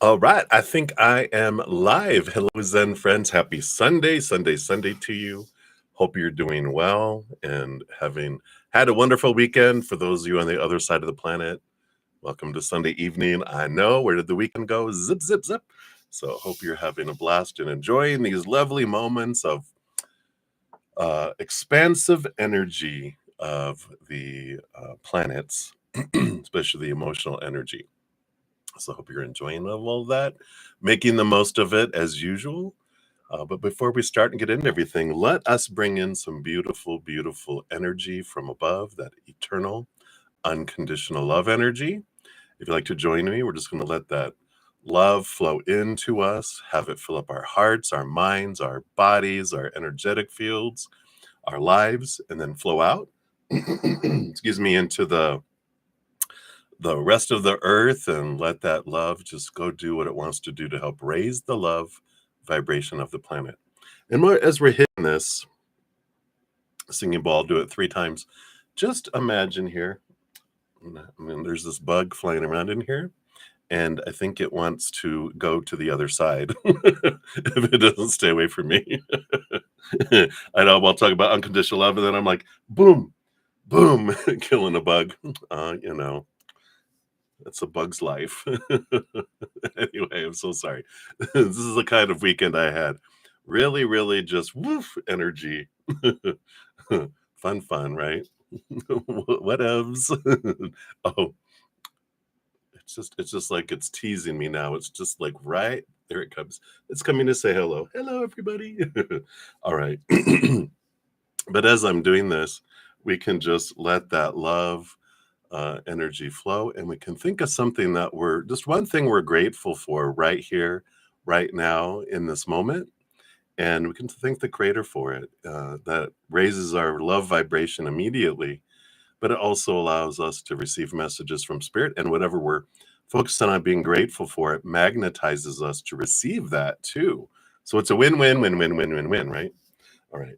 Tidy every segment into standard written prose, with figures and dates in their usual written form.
All right, I think I am live. Hello, Zen friends. Happy Sunday to you. Hope you're doing well and having had a wonderful weekend. For those of you on the other side of the planet, welcome to Sunday evening. I know, where did the weekend go? Zip, zip, zip. So hope you're having a blast and enjoying these lovely moments of expansive energy of the planets, especially the emotional energy. So I hope you're enjoying all of that, making the most of it as usual. But before we start and get into everything, let us bring in some beautiful, beautiful energy from above, that eternal, unconditional love energy. If you'd like to join me, we're just going to let that love flow into us, have it fill up our hearts, our minds, our bodies, our energetic fields, our lives, and then flow out, excuse me, into the rest of the earth, and let that love just go do what it wants to do to help raise the love vibration of the planet. And as we're hitting this singing ball, do it 3 times. Just imagine here, I mean, there's this bug flying around in here, and I think it wants to go to the other side if it doesn't stay away from me. I know I'll talk about unconditional love, and then I'm like, boom, boom, killing a bug. You know, It's a bug's life. Anyway, I'm so sorry. This is the kind of weekend I had. Really, really just woof energy. Fun, right? Whatevs. Oh, it's just like it's teasing me now. It's just like right there it comes. It's coming to say hello. Hello, everybody. All right. But as I'm doing this, we can just let that love energy flow, and we can think of something that just one thing we're grateful for right here, right now, in this moment. And we can thank the creator for it. That raises our love vibration immediately, but it also allows us to receive messages from spirit, and whatever we're focused on being grateful for, it magnetizes us to receive that too. So it's a win-win, right? All right.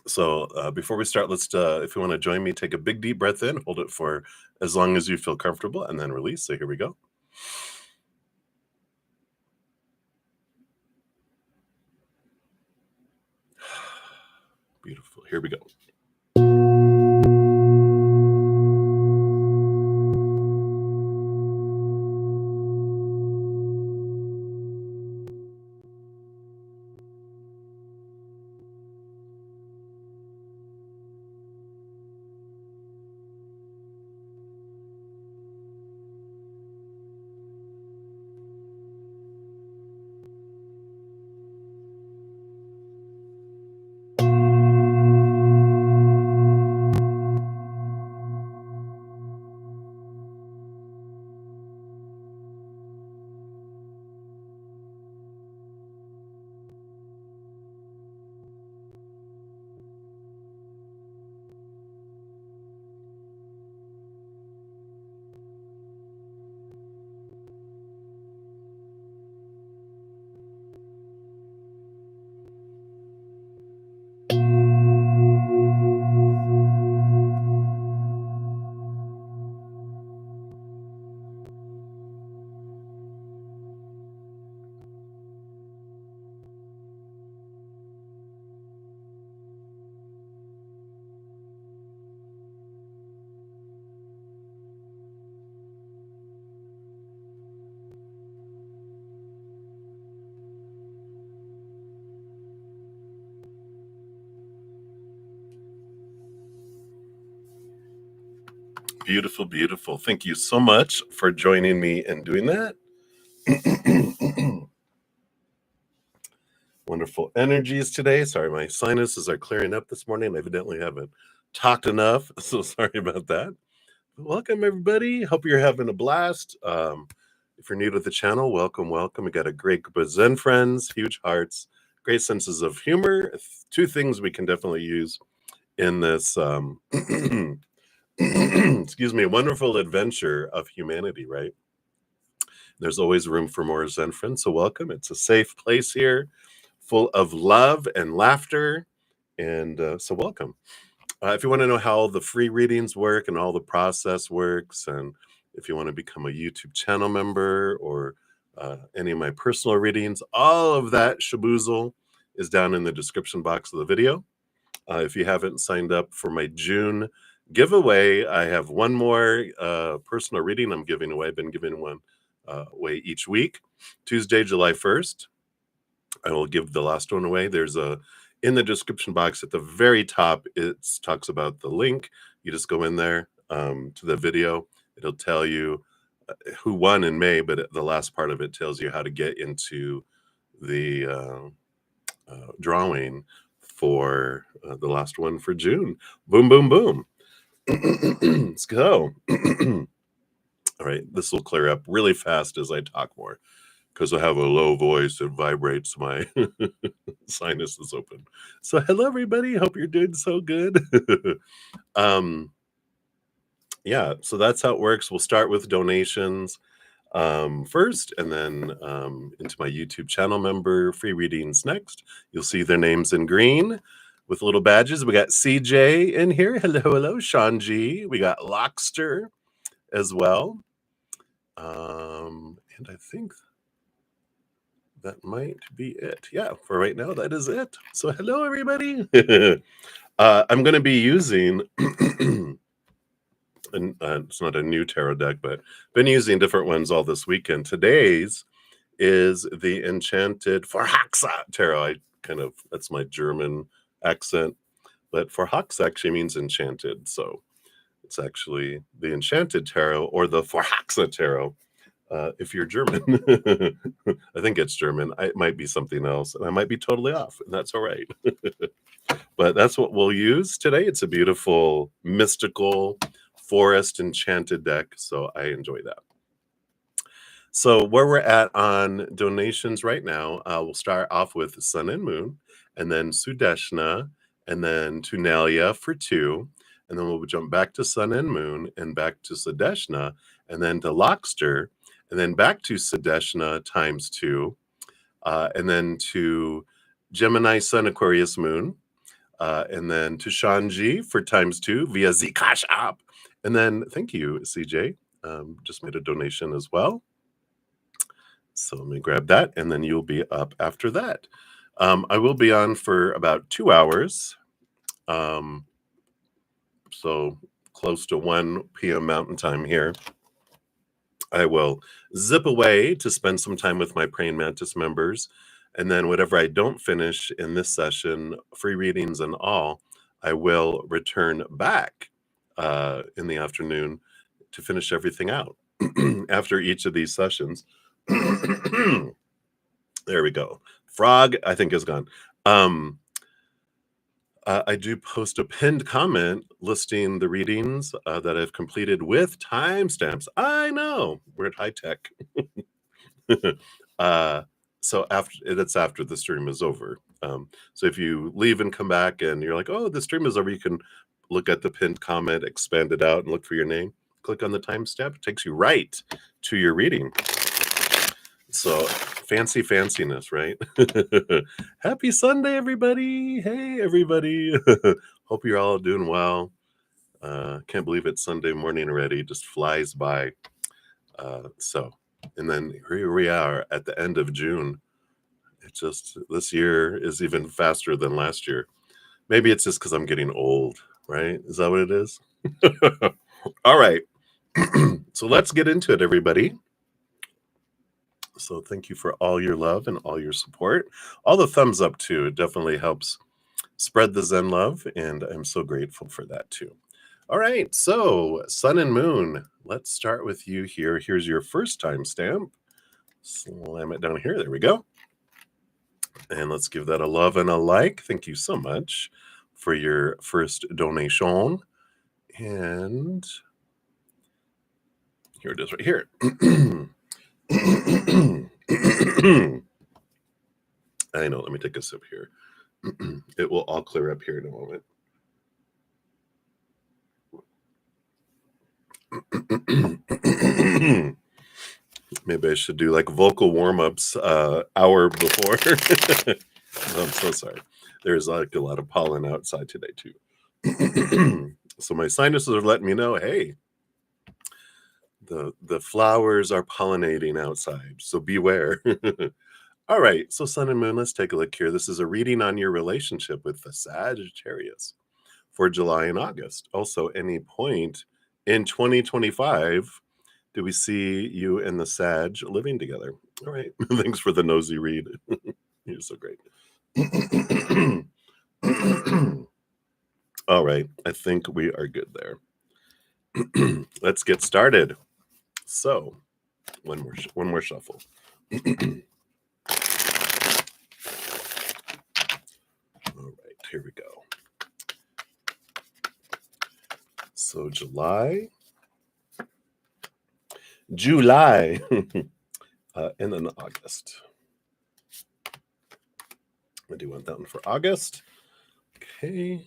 So before we start, let's, if you want to join me, take a big deep breath in, hold it for as long as you feel comfortable, and then release. So here we go. Beautiful. Here we go. Beautiful, beautiful. Thank you so much for joining me and doing that. Wonderful energies today. Sorry, my sinuses are clearing up this morning. I evidently haven't talked enough, so sorry about that. Welcome, everybody. Hope you're having a blast. If you're new to the channel, welcome. We got a great group of Zen friends, huge hearts, great senses of humor. 2 things we can definitely use in this, excuse me, wonderful adventure of humanity, right? There's always room for more Zen friends, so welcome. It's a safe place here, full of love and laughter, and so welcome. If you want to know how the free readings work and all the process works and if you want to become a YouTube channel member or any of my personal readings, all of that shaboozle is down in the description box of the video. If you haven't signed up for my June giveaway, I have one more personal reading I'm giving away. I've been giving one away each week. Tuesday, July 1st, I will give the last one away. There's in the description box at the very top, it talks about the link. You just go in there to the video. It'll tell you who won in May, but the last part of it tells you how to get into the drawing for the last one for June. Boom, boom, boom. Let's go. All right, this will clear up really fast as I talk more because I have a low voice that vibrates my sinuses open. So hello, everybody. Hope you're doing so good. Yeah, so that's how it works. We'll start with donations first, and then into my YouTube channel member free readings next. You'll see their names in green with little badges. We got CJ in here. Hello, hello. Sean G. We got Lockster as well. And I think that might be it. Yeah, for right now, that is it. So hello, everybody. I'm going to be using... and it's not a new tarot deck, but been using different ones all this weekend. Today's is the Enchanted Forhaxa Tarot. That's my German accent, but Forhaxa actually means enchanted. So it's actually the Enchanted Tarot or the Forhaxa Tarot. If you're German, I think it's German. It might be something else, and I might be totally off, and that's all right. But that's what we'll use today. It's a beautiful, mystical, forest enchanted deck, so I enjoy that. So where we're at on donations right now, we'll start off with Sun and Moon, and then Sudeshna, and then Tunalia for 2, and then we'll jump back to Sun and Moon, and back to Sudeshna, and then to Lockster, and then back to Sudeshna times 2, and then to Gemini Sun Aquarius Moon, and then to Shanji for times 2 via CashApp. And then, thank you, CJ. Just made a donation as well. So let me grab that, and then you'll be up after that. I will be on for about 2 hours. So close to 1 p.m. Mountain Time here. I will zip away to spend some time with my Praying Mantis members. And then whatever I don't finish in this session, free readings and all, I will return back in the afternoon to finish everything out after each of these sessions. There we go. Frog, I think, is gone. I do post a pinned comment listing the readings that I've completed with timestamps. I know, we're at high tech. So after the stream is over. So if you leave and come back and you're like, oh, the stream is over, you can look at the pinned comment, expand it out, and look for your name. Click on the timestamp. It takes you right to your reading. So fanciness, right? Happy Sunday, everybody. Hey, everybody. Hope you're all doing well. Can't believe it's Sunday morning already. It just flies by. And then here we are at the end of June. It's just, this year is even faster than last year. Maybe it's just because I'm getting old, right? Is that what it is? All right. So let's get into it, everybody. So thank you for all your love and all your support. All the thumbs up, too. It definitely helps spread the Zen love, and I'm so grateful for that, too. All right, so Sun and Moon, let's start with you here. Here's your first timestamp. Slam it down here. There we go. And let's give that a love and a like. Thank you so much for your first donation. And here it is right here. I know, let me take a sip here. It will all clear up here in a moment. Maybe I should do like vocal warm-ups hour before. I'm so sorry. There's like a lot of pollen outside today too. So my sinuses are letting me know, hey, The flowers are pollinating outside, so beware. All right, so Sun and Moon, let's take a look here. This is a reading on your relationship with the Sagittarius for July and August. Also, any point in 2025 do we see you and the Sag living together? All right, thanks for the nosy read. You're so great. All right, I think we are good there. Let's get started. So, one more shuffle. All right, here we go. So July, and then August. I do want that one for August. Okay.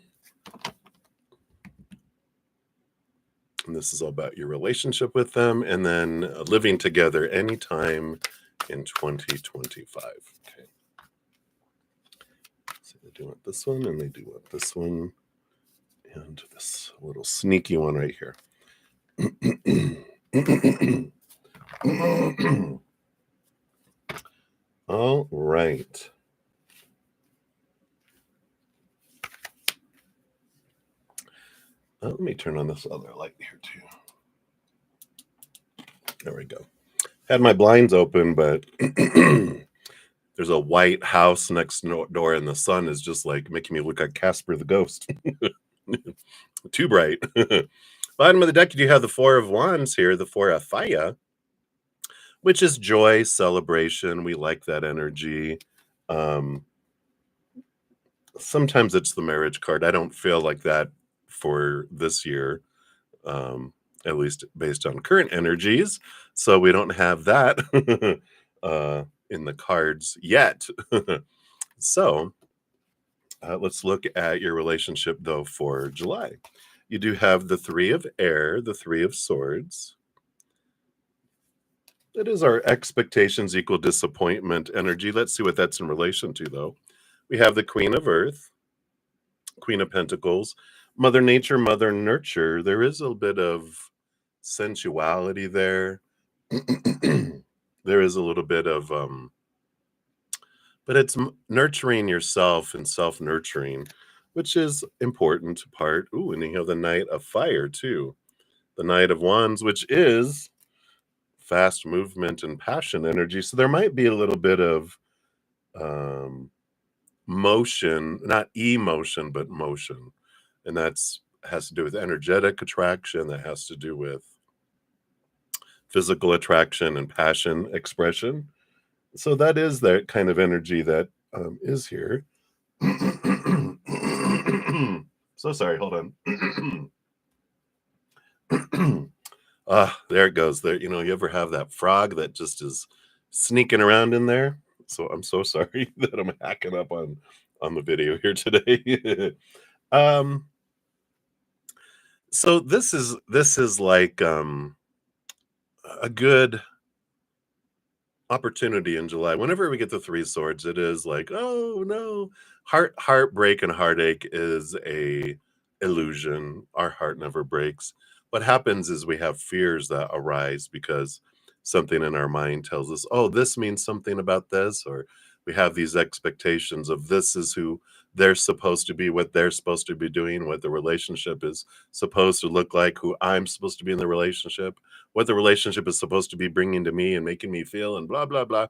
And this is all about your relationship with them and then living together anytime in 2025. Okay. So they do want this one and they do want this one and this little sneaky one right here. All right. Let me turn on this other light here too. There we go. Had my blinds open, but there's a white house next door, and the sun is just like making me look like Casper the Ghost. Too bright. Bottom of the deck, you do have the Four of Wands here, the Four of Fire, which is joy, celebration. We like that energy. Sometimes it's the marriage card. I don't feel like that for this year, at least based on current energies. So we don't have that in the cards yet. So let's look at your relationship, though, for July. You do have the Three of Air, the Three of Swords. It is our expectations equal disappointment energy. Let's see what that's in relation to, though. We have the Queen of Earth, Queen of Pentacles, Mother Nature, Mother Nurture. There is a bit of sensuality there. There is a little bit of, but it's nurturing yourself and self-nurturing, which is important part. Ooh, and you have the Knight of Fire, too. The Knight of Wands, which is fast movement and passion energy. So there might be a little bit of motion, not emotion, but motion. And that's has to do with energetic attraction. That has to do with physical attraction and passion expression. So that is that kind of energy that is here. So sorry, hold on. There it goes. There, you ever have that frog that just is sneaking around in there? So I'm so sorry that I'm hacking up on the video here today. So this is like a good opportunity in July. Whenever we get the Three Swords, it is like, oh no, heartbreak and heartache is a illusion. Our heart never breaks. What happens is we have fears that arise because something in our mind tells us, oh, this means something about this, or we have these expectations of this is who they're supposed to be, what they're supposed to be doing, what the relationship is supposed to look like, who I'm supposed to be in the relationship, what the relationship is supposed to be bringing to me and making me feel, and blah, blah, blah.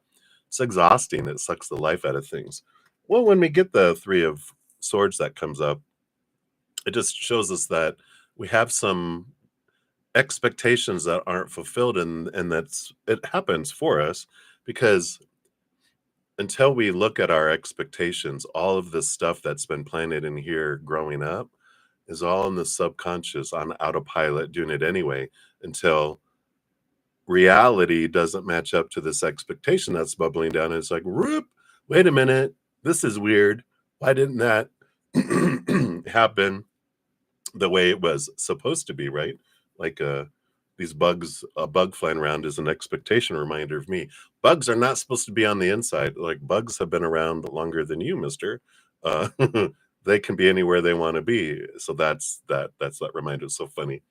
It's exhausting. It sucks the life out of things. Well, when we get the Three of Swords that comes up, it just shows us that we have some expectations that aren't fulfilled, and it happens for us because until we look at our expectations, all of this stuff that's been planted in here growing up is all in the subconscious on autopilot doing it anyway until reality doesn't match up to this expectation that's bubbling down. And it's like, whoop, wait a minute, this is weird. Why didn't that happen the way it was supposed to be, right? Like these bugs, a bug flying around is an expectation reminder of me. Bugs are not supposed to be on the inside. Like bugs have been around longer than you, mister. They can be anywhere they want to be. So that's that reminder. It's so funny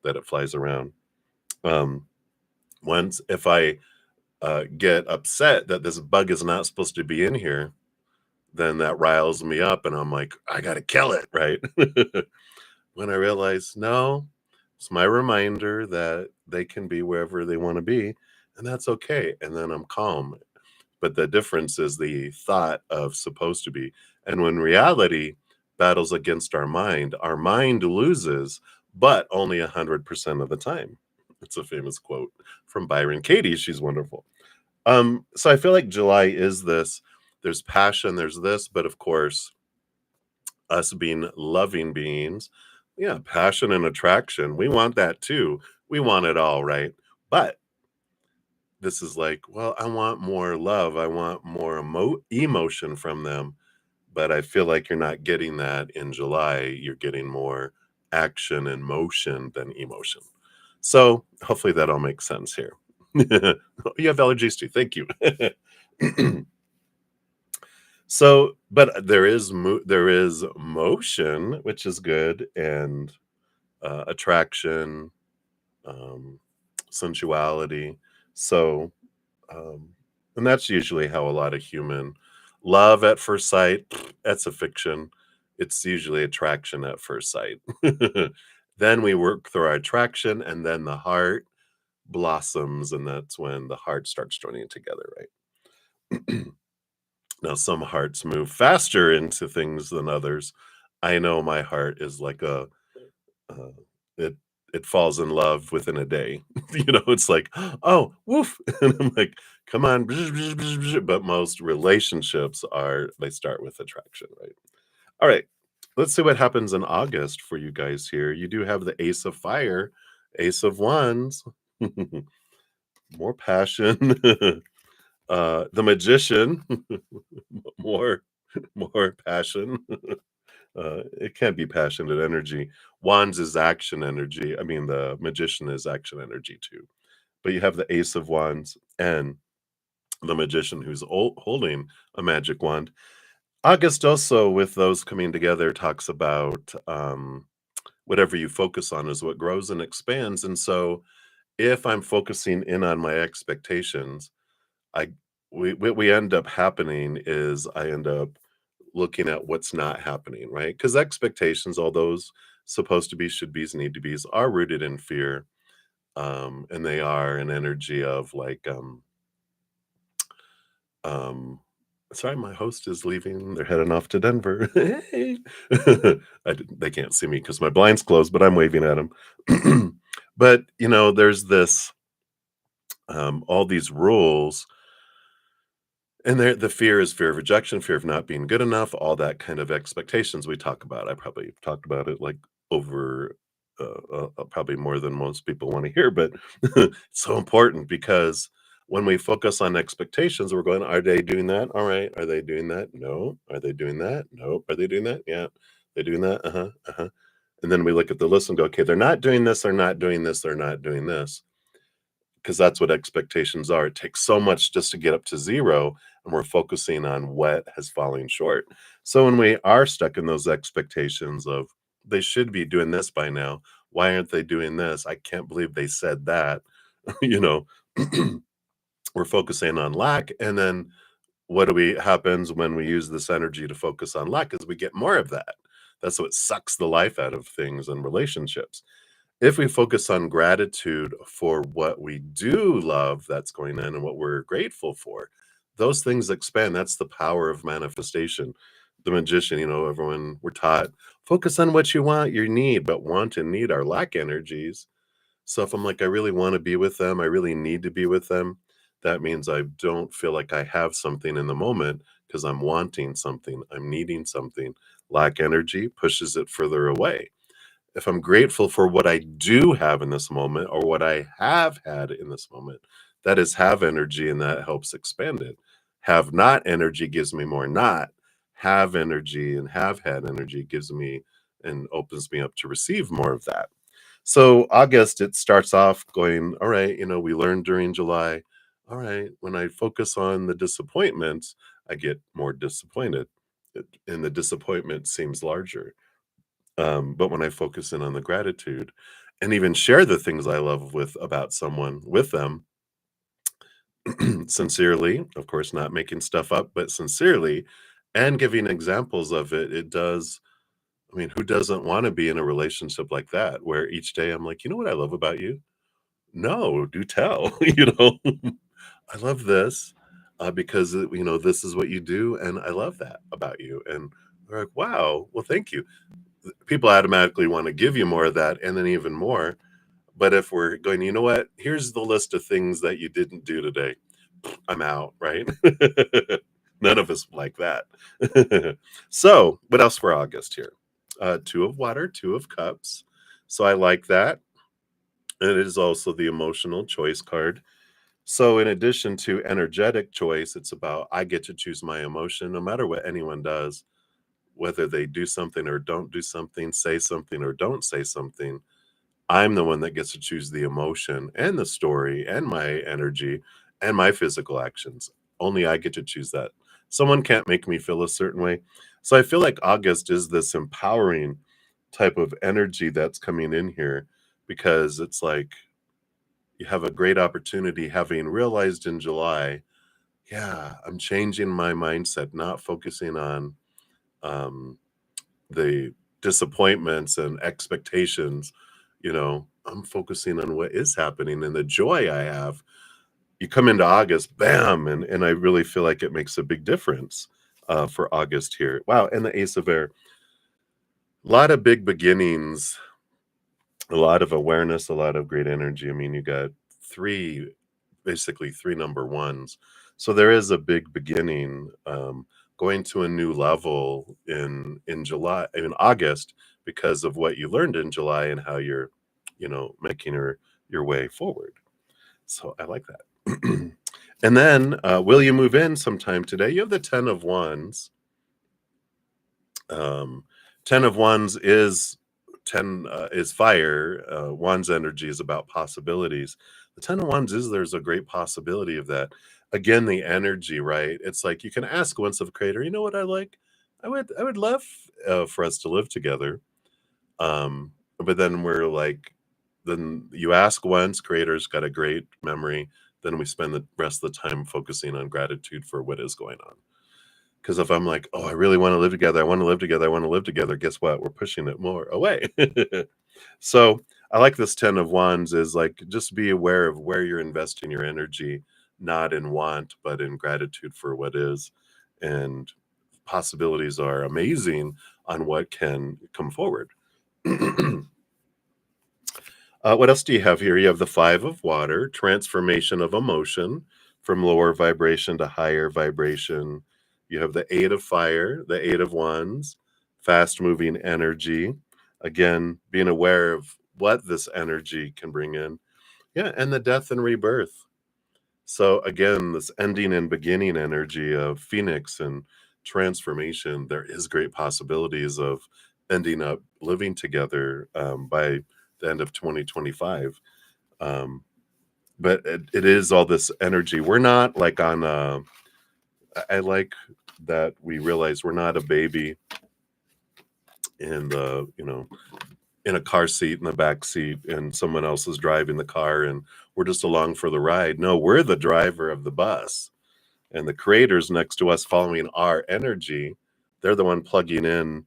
that it flies around. Once if I get upset that this bug is not supposed to be in here, then that riles me up and I'm like, I gotta kill it, right? When I realize, no, it's my reminder that they can be wherever they want to be, and that's okay. And then I'm calm. But the difference is the thought of supposed to be. And when reality battles against our mind loses, but only 100% of the time. It's a famous quote from Byron Katie. She's wonderful. So I feel like July is this. There's passion, there's this, but of course, us being loving beings, yeah, passion and attraction, we want that too. We want it all, right? But this is like, well, I want more love. I want more emotion from them. But I feel like you're not getting that in July. You're getting more action and motion than emotion. So hopefully that all makes sense here. You have allergies too. Thank you. So, but there is motion, which is good, and attraction, um, sensuality. So, um, and that's usually how a lot of human love at first sight. That's a fiction. It's usually attraction at first sight. Then we work through our attraction, and then the heart blossoms, and that's when the heart starts joining together, right? Now, some hearts move faster into things than others. I know my heart is like uh, it it falls in love within a day. It's like, oh, woof, and I'm like, come on, but most relationships they start with attraction, right? All right, let's see what happens in August for you guys here. You do have the Ace of Fire, Ace of Wands, more passion, the Magician, more more passion. It can't be passionate energy. Wands is action energy. I mean, the Magician is action energy too. But you have the Ace of Wands and the Magician who's holding a magic wand. August also, with those coming together, talks about whatever you focus on is what grows and expands. And so, if I'm focusing in on my expectations, I what we end up happening is I end up looking at what's not happening, right? Because expectations, all those supposed to be, should be's, need to be's, are rooted in fear, and they are an energy of like, um, sorry, my host is leaving. They're heading off to Denver. Hey, they can't see me because my blind's closed, but I'm waving at them. But there's this, all these rules. And the fear is fear of rejection, fear of not being good enough, all that kind of expectations we talk about. I probably talked about it like over probably more than most people want to hear, but it's so important because when we focus on expectations, we're going, are they doing that? All right. Are they doing that? No. Are they doing that? No. Are they doing that? Yeah. They doing that? Uh huh. Uh huh. And then we look at the list and go, okay, they're not doing this. They're not doing this. They're not doing this, because that's what expectations are. It takes so much just to get up to zero, and we're focusing on what has fallen short. So when we are stuck in those expectations of they should be doing this by now, why aren't they doing this? I can't believe they said that. you know, we're focusing on lack, and then what do we happens when we use this energy to focus on lack is we get more of that. That's what sucks the life out of things and relationships. If we focus on gratitude for what we do love that's going on and what we're grateful for, those things expand. That's the power of manifestation. The magician, everyone we're taught focus on what you want, you need, but want and need are lack energies. So if I'm like, I really want to be with them, I really need to be with them, that means I don't feel like I have something in the moment because I'm wanting something, I'm needing something. Lack energy pushes it further away. If I'm grateful for what I do have in this moment or what I have had in this moment, that is have energy and that helps expand it. Have not energy gives me more not. Have energy and have had energy gives me and opens me up to receive more of that. So August, it starts off going, all right, we learned during July, all right, when I focus on the disappointments, I get more disappointed. And the disappointment seems larger. But when I focus in on the gratitude and even share the things I love with about someone with them, sincerely, of course, not making stuff up, but sincerely, and giving examples of it. It does. I mean, who doesn't want to be in a relationship like that, where each day I'm like, you know what I love about you? No, do tell. I love this because this is what you do, and I love that about you. And they're like, wow, well, thank you. People automatically want to give you more of that, and then even more. But if we're going, you know what? Here's the list of things that you didn't do today. I'm out, right? None of us like that. So, what else for August here? Two of water, two of cups. So I like that. And it is also the emotional choice card. So, in addition to energetic choice, it's about I get to choose my emotion no matter what anyone does, whether they do something or don't do something, say something or don't say something. I'm the one that gets to choose the emotion and the story and my energy and my physical actions. Only I get to choose that. Someone can't make me feel a certain way. So I feel like August is this empowering type of energy that's coming in here because it's like you have a great opportunity having realized in July, yeah, I'm changing my mindset, not focusing on um, the disappointments and expectations. I'm focusing on what is happening and the joy I have. You come into August, bam, and I really feel like it makes a big difference for August here. Wow, and the Ace of Air, a lot of big beginnings, a lot of awareness, a lot of great energy. I mean, you got basically three number ones. So there is a big beginning, going to a new level in July, in August, because of what you learned in July and how you're, making your way forward. So I like that. And then, will you move in sometime today? You have the 10 of Wands. Um, 10 of Wands is 10 is fire. Wands energy is about possibilities. The 10 of Wands is there's a great possibility of that. Again, the energy, right? It's like you can ask once of a creator, you know what I like? I would love for us to live together. But then we're like, then you ask once, creator's got a great memory. Then we spend the rest of the time focusing on gratitude for what is going on. Because if I'm like, "Oh, I really wanna live together, I wanna live together, I wanna live together," guess what? We're pushing it more away. So, I like this 10 of Wands is, like, just be aware of where you're investing your energy, not in want, but in gratitude for what is, and possibilities are amazing on what can come forward. What else do you have here? You have the 5 of water, transformation of emotion from lower vibration to higher vibration. You have the 8 of fire, the 8 of wands, fast moving energy. Again, being aware of what this energy can bring in. Yeah, and the death and rebirth. So again, this ending and beginning energy of Phoenix and transformation, there is great possibilities of ending up living together by the end of 2025. Um, but it is all this energy. We're not like on I like that we realize we're not a baby in the, in a car seat in the back seat and someone else is driving the car and we're just along for the ride. No, we're the driver of the bus and the creators next to us following our energy. They're the one plugging in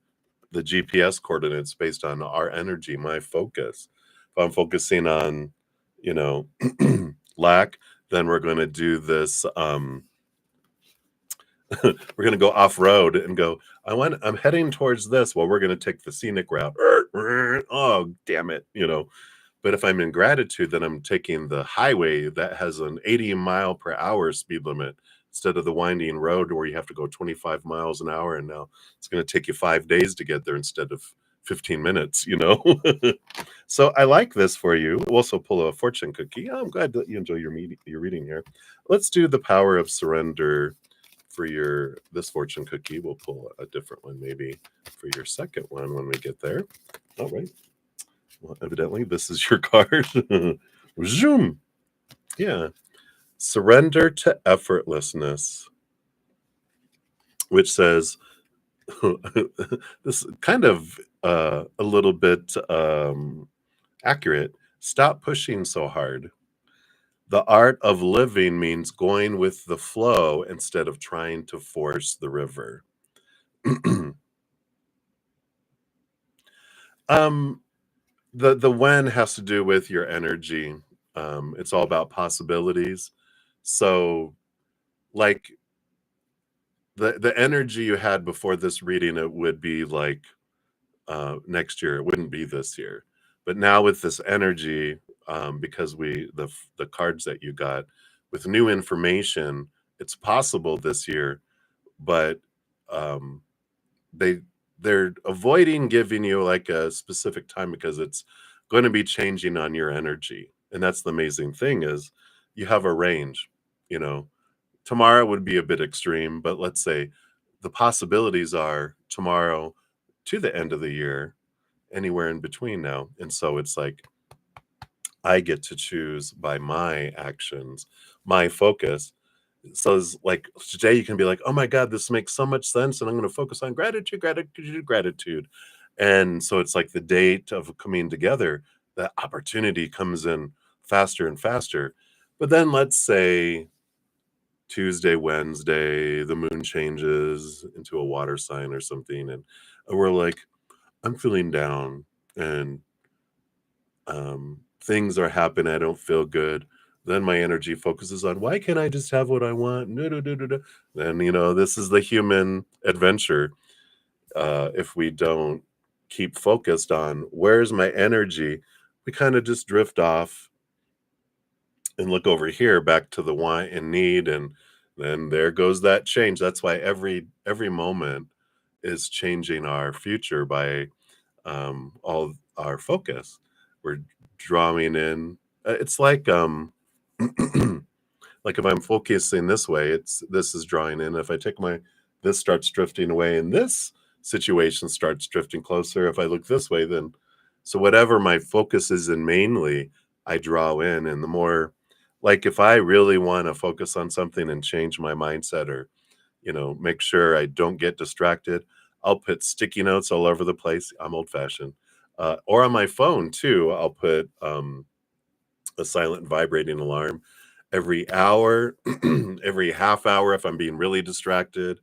the GPS coordinates based on our energy, my focus. If I'm focusing on, you know, lack, then we're going to do this. We're going to go off road and go, I'm heading towards this. Well, we're going to take the scenic route. Oh, damn it. But if I'm in gratitude, then I'm taking the highway that has an 80-mile-per-hour speed limit instead of the winding road where you have to go 25 miles an hour. And now it's going to take you 5 days to get there instead of 15 minutes. So I like this for you. We'll also pull a fortune cookie. I'm glad that you enjoy your reading here. Let's do the power of surrender for this fortune cookie. We'll pull a different one maybe for your second one when we get there. All right. Well, evidently, this is your card. Zoom. Yeah. Surrender to effortlessness, which says this kind of a little bit accurate. Stop pushing so hard. The art of living means going with the flow instead of trying to force the river. um, the when has to do with your energy. It's all about possibilities. So, like the energy you had before this reading, it would be like next year. It wouldn't be this year. But now with this energy, because the cards that you got with new information, it's possible this year, but um, they they're avoiding giving you like a specific time because it's going to be changing on your energy. And that's the amazing thing is you have a range, you know. Tomorrow would be a bit extreme, but let's say the possibilities are tomorrow to the end of the year, anywhere in between now. And so it's like I get to choose by my actions, my focus. So it's like today you can be like, oh my God, this makes so much sense. And I'm going to focus on gratitude, gratitude, gratitude. And so it's like the date of coming together, that opportunity comes in faster and faster. But then let's say Tuesday, Wednesday, the moon changes into a water sign or something. And we're like, I'm feeling down and things are happening. I don't feel good. Then my energy focuses on why can't I just have what I want? No, no, no, no, no. Then this is the human adventure. If we don't keep focused on where's my energy, we kind of just drift off and look over here back to the want and need, and then there goes that change. That's why every moment is changing our future by all our focus. We're drawing in. It's like like if I'm focusing this way, this is drawing in. If I take this starts drifting away, and this situation starts drifting closer. If I look this way, then so whatever my focus is in mainly, I draw in, and the more like if I really want to focus on something and change my mindset or make sure I don't get distracted. I'll put sticky notes all over the place. I'm old fashioned. Or on my phone too, I'll put a silent vibrating alarm every hour, every half hour if I'm being really distracted,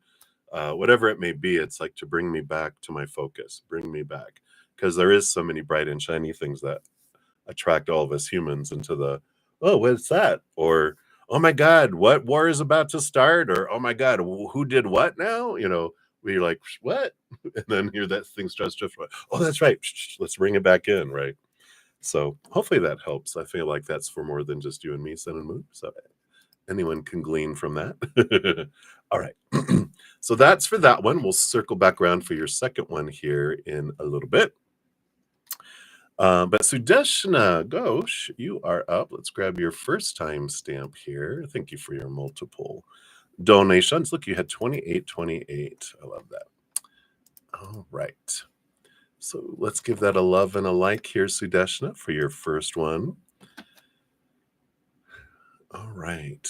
whatever it may be. It's like to bring me back to my focus, bring me back. Because there is so many bright and shiny things that attract all of us humans into the, oh, what's that? Or, oh my God, what war is about to start? Or, oh my God, who did what now? We're like, what? And then here that thing starts to, oh, that's right. Let's bring it back in, right? So hopefully that helps. I feel like that's for more than just you and me, Sun and Moon. So anyone can glean from that. All right. So that's for that one. We'll circle back around for your second one here in a little bit. But Sudeshna Ghosh, you are up. Let's grab your first time stamp here. Thank you for your multiple donations. Look, you had 2828. I love that. All right. So let's give that a love and a like here, Sudeshna, for your first one. All right.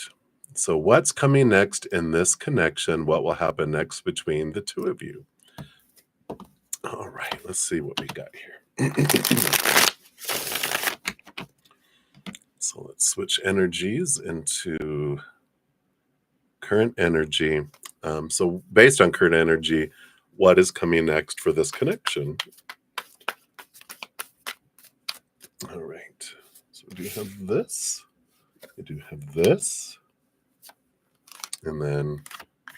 So what's coming next in this connection? What will happen next between the two of you? All right. Let's see what we got here. So let's switch energies into current energy. So based on current energy, what is coming next for this connection? All right. So we do have this. I do have this. And then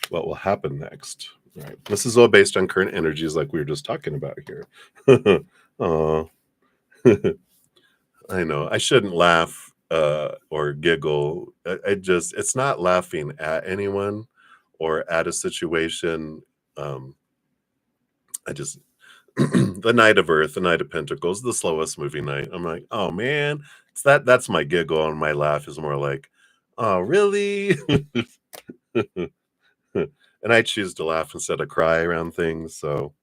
what will happen next? All right. This is all based on current energies like we were just talking about here. Oh, I know. I shouldn't laugh or giggle. It's not laughing at anyone or at a situation. I just, the Knight of Earth, the Knight of Pentacles, the slowest moving knight. I'm like, oh man, that's my giggle, and my laugh is more like, oh really? And I choose to laugh instead of cry around things. So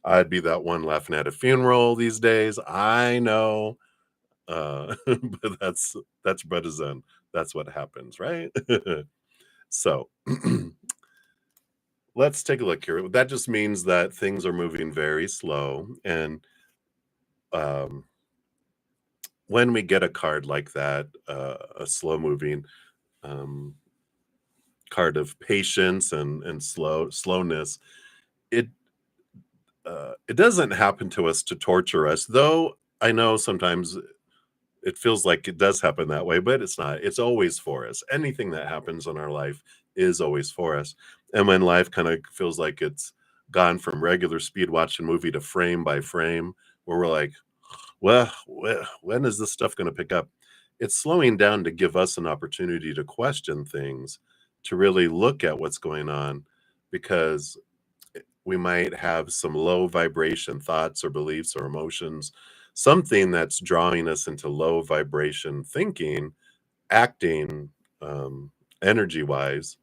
I'd be that one laughing at a funeral these days. I know. But that's bruddaZEN. That's what happens, right? So let's take a look here. That just means that things are moving very slow, and when we get a card like that, a slow moving um, card of patience and slowness, it it doesn't happen to us to torture us, though. I know sometimes it feels like it does happen that way, but it's not. It's always for us. Anything that happens in our life is always for us. And when life kind of feels like it's gone from regular speed watching movie to frame by frame, where we're like, well, when is this stuff going to pick up? It's slowing down to give us an opportunity to question things, to really look at what's going on, because we might have some low vibration thoughts or beliefs or emotions, something that's drawing us into low vibration thinking, acting, energy wise.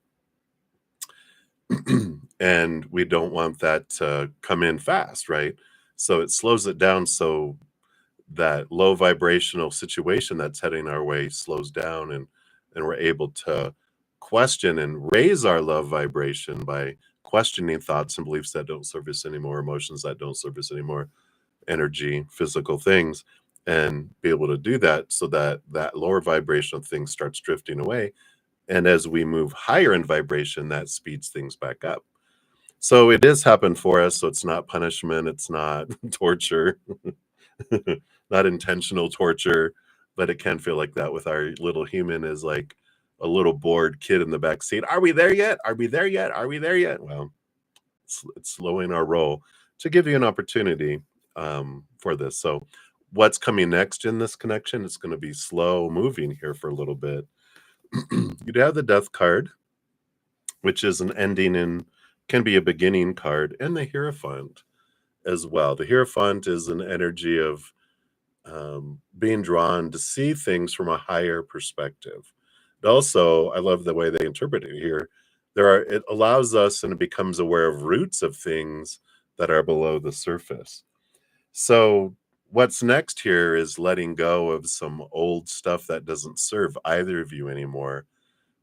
And we don't want that to come in fast, right? So it slows it down so that low vibrational situation that's heading our way slows down, and we're able to question and raise our love vibration by questioning thoughts and beliefs that don't serve us anymore, emotions that don't serve us anymore, energy, physical things, and be able to do that so that that lower vibrational thing starts drifting away. And as we move higher in vibration, that speeds things back up. So it is happen for us. So it's not punishment, it's not torture, not intentional torture, but it can feel like that with our little human is like a little bored kid in the back seat. Are we there yet? Are we there yet? Are we there yet? Well, it's slowing our roll to give you an opportunity for this. So, what's coming next in this connection? It's going to be slow moving here for a little bit. You'd have the death card, which is an ending and can be a beginning card, and the Hierophant as well. The Hierophant is an energy of being drawn to see things from a higher perspective. And also, I love the way they interpret it here. It allows us and it becomes aware of roots of things that are below the surface. So, what's next here is letting go of some old stuff that doesn't serve either of you anymore.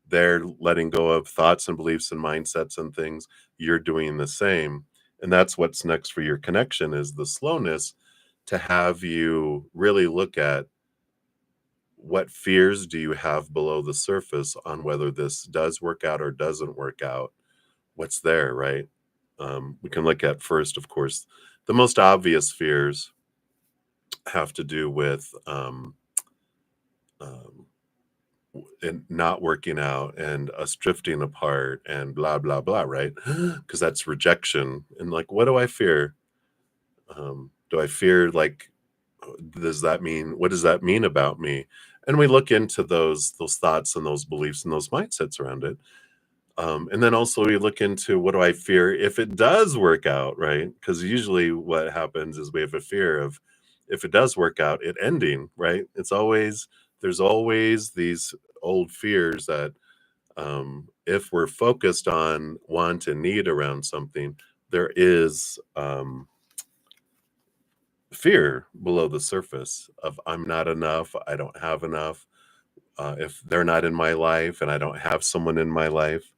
They're letting go of thoughts and beliefs and mindsets and things. You're doing the same. And that's what's next for your connection is the slowness to have you really look at what fears do you have below the surface on whether this does work out or doesn't work out. What's there, right? We can look at first, of course, the most obvious fears have to do with um, it not working out and us drifting apart and blah blah blah, right? Because that's rejection. And like, what do I fear? Do I fear like does that mean what does that mean about me? And we look into those thoughts and those beliefs and those mindsets around it. And then also we look into what do I fear if it does work out, right? Because usually what happens is we have a fear of if it does work out, it ending, right? There's always these old fears that if we're focused on want and need around something, there is fear below the surface of I'm not enough, I don't have enough. If they're not in my life and I don't have someone in my life,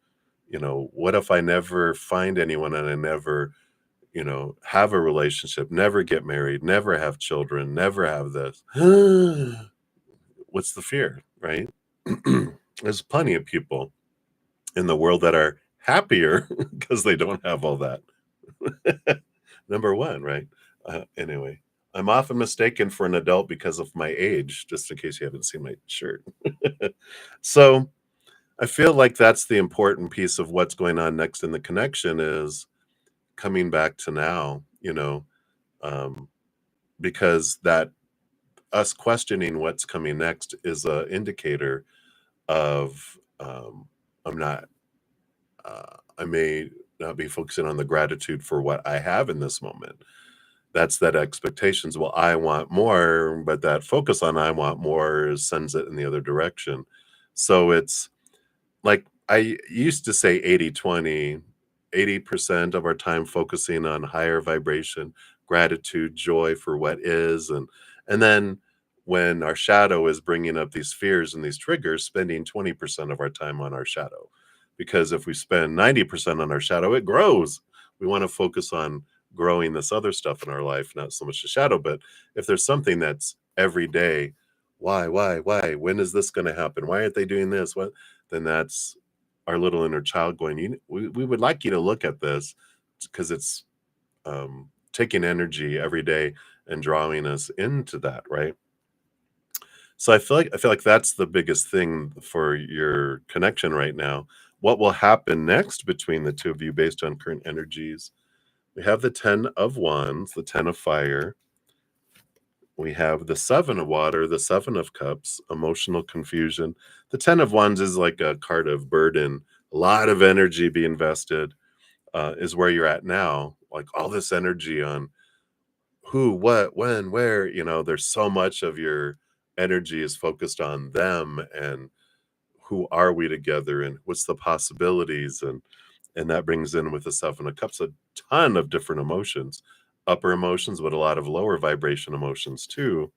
what if I never find anyone and I never, have a relationship, never get married, never have children, never have this? What's the fear, right? There's plenty of people in the world that are happier because they don't have all that. Number one, right? Anyway, I'm often mistaken for an adult because of my age, just in case you haven't seen my shirt. So I feel like that's the important piece of what's going on next in the connection is coming back to now, um, because that us questioning what's coming next is a indicator of I'm not I may not be focusing on the gratitude for what I have in this moment. That's that expectations. Well, I want more, but that focus on I want more sends it in the other direction. So it's like I used to say 80-20, 80% of our time focusing on higher vibration, gratitude, joy for what is. And then when our shadow is bringing up these fears and these triggers, spending 20% of our time on our shadow. Because if we spend 90% on our shadow, it grows. We want to focus on growing this other stuff in our life, not so much the shadow. But if there's something that's every day Why? When is this going to happen? Why aren't they doing this? What? Then that's our little inner child going, we would like you to look at this because it's taking energy every day and drawing us into that, right? So I feel like that's the biggest thing for your connection right now. What will happen next between the two of you based on current energies? We have the 10 of Wands, the 10 of Fire. We have the 7 of Water, the 7 of Cups, emotional confusion. The 10 of Wands is like a card of burden, a lot of energy being invested, is where you're at now. Like all this energy on who, what, when, where, there's so much of your energy is focused on them and who are we together and what's the possibilities, and that brings in with the 7 of Cups a ton of different emotions, upper emotions, but a lot of lower vibration emotions too.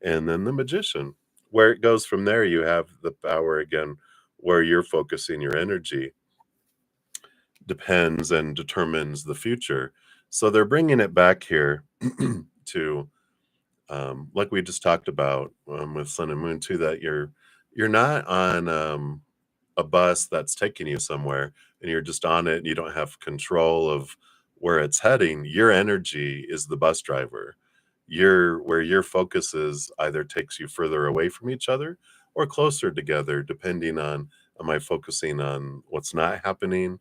And then the Magician, where it goes from there, you have the power again, where you're focusing your energy depends and determines the future. So they're bringing it back here to like we just talked about with Sun and Moon too, that you're not on a bus that's taking you somewhere and you're just on it and you don't have control of where it's heading. Your energy is the bus driver. Where your focus is either takes you further away from each other or closer together, depending on, am I focusing on what's not happening,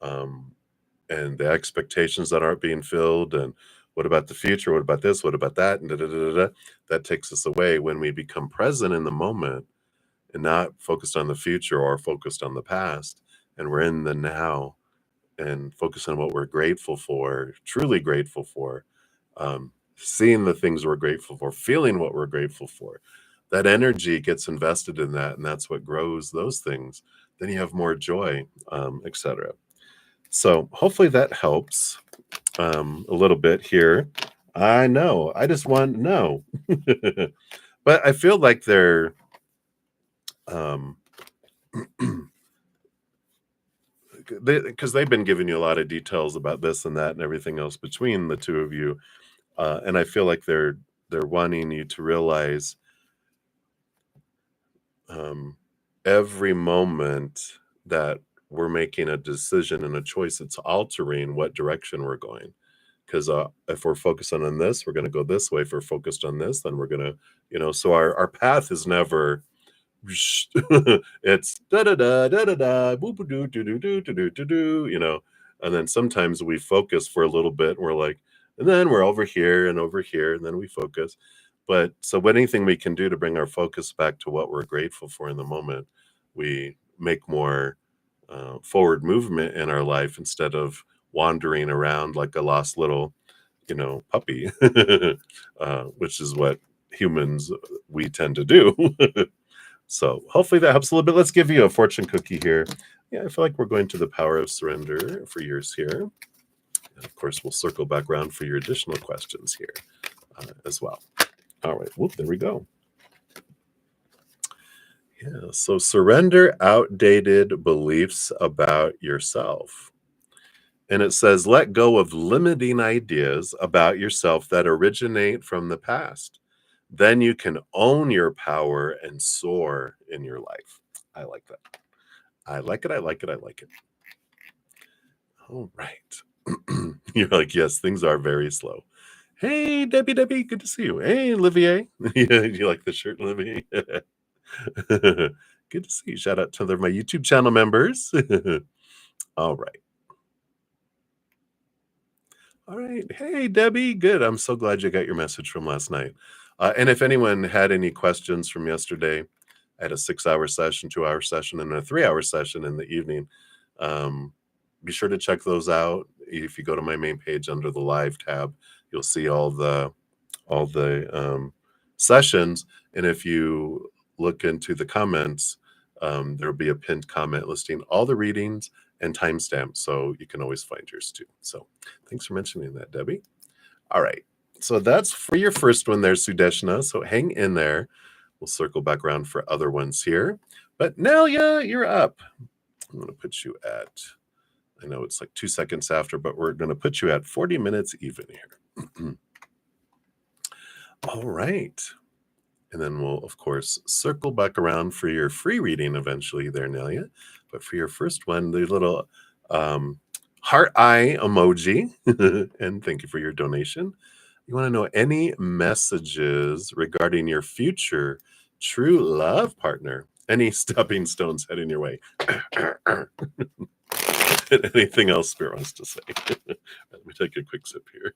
um, and the expectations that aren't being filled, and what about the future, what about this, what about that, and that takes us away when we become present in the moment and not focused on the future or focused on the past, and we're in the now and focus on what we're grateful for, truly grateful for, seeing the things we're grateful for, feeling what we're grateful for. That energy gets invested in that, and that's what grows those things. Then you have more joy, etc. So hopefully that helps a little bit here. I know. I just want to know. But I feel like they're um, because they've been giving you a lot of details about this and that and everything else between the two of you, and I feel like they're wanting you to realize um, every moment that we're making a decision and a choice, it's altering what direction we're going. Because if we're focusing on this, we're going to go this way. If we're focused on this, then we're going to, so our path is never it's da da da da da da boo boo doo doo doo doo doo doo doo, and then sometimes we focus for a little bit and we're like, and then we're over here and then we focus. But so anything we can do to bring our focus back to what we're grateful for in the moment, we make more forward movement in our life instead of wandering around like a lost little puppy, which is what humans we tend to do. So hopefully that helps a little bit. Let's give you a fortune cookie here. Yeah, I feel like we're going to the power of surrender for yours here. And of course, we'll circle back around for your additional questions here as well. All right. Whoop, there we go. Yeah. So surrender outdated beliefs about yourself. And it says, let go of limiting ideas about yourself that originate from the past. Then you can own your power and soar in your life. I like that. I like it. I like it. I like it. All right. You're like, yes, things are very slow. Hey, Debbie, good to see you. Hey, Olivier. Yeah, you like the shirt, Olivier? Good to see you. Shout out to my YouTube channel members. All right. All right. Hey, Debbie. Good. I'm so glad you got your message from last night. And if anyone had any questions from yesterday, I had a 6-hour session, 2-hour session, and a 3-hour session in the evening. Be sure to check those out. If you go to my main page under the live tab, you'll see all the sessions. And if you look into the comments, there'll be a pinned comment listing all the readings and timestamps, so you can always find yours too. So thanks for mentioning that, Debbie. All right. So that's for your first one there, Sudeshna. So hang in there. We'll circle back around for other ones here. But Nelia, you're up. I'm going to put you at, I know it's like 2 seconds after, but we're going to put you at 40 minutes even here. All right. And then we'll, of course, circle back around for your free reading eventually there, Nelia. But for your first one, the little um, heart eye emoji, and thank you for your donation. You want to know any messages regarding your future true love partner? Any stepping stones heading your way? Anything else Spirit wants to say? Let me take a quick sip here.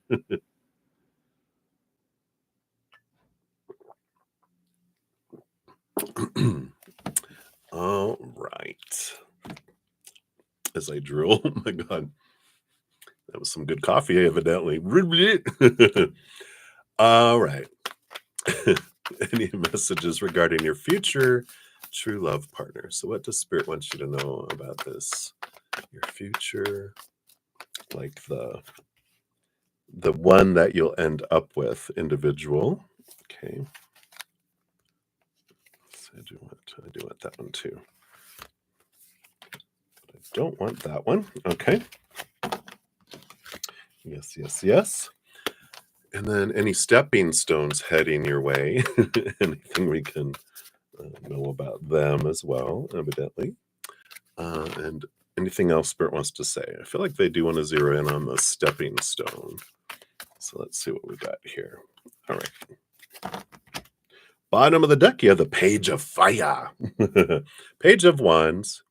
All right. As I drool, oh my God, that was some good coffee, evidently. All right. Any messages regarding your future true love partner? So, what does Spirit want you to know about this? Your future, like the one that you'll end up with, individual. Okay. So I do want that one too. But I don't want that one. Okay. Yes, yes, yes. And then any stepping stones heading your way? Anything we can know about them as well, evidently. And anything else Spirit wants to say? I feel like they do want to zero in on the stepping stone. So let's see what we got here. All right. Bottom of the deck, you have the Page of Fire. Page of Wands,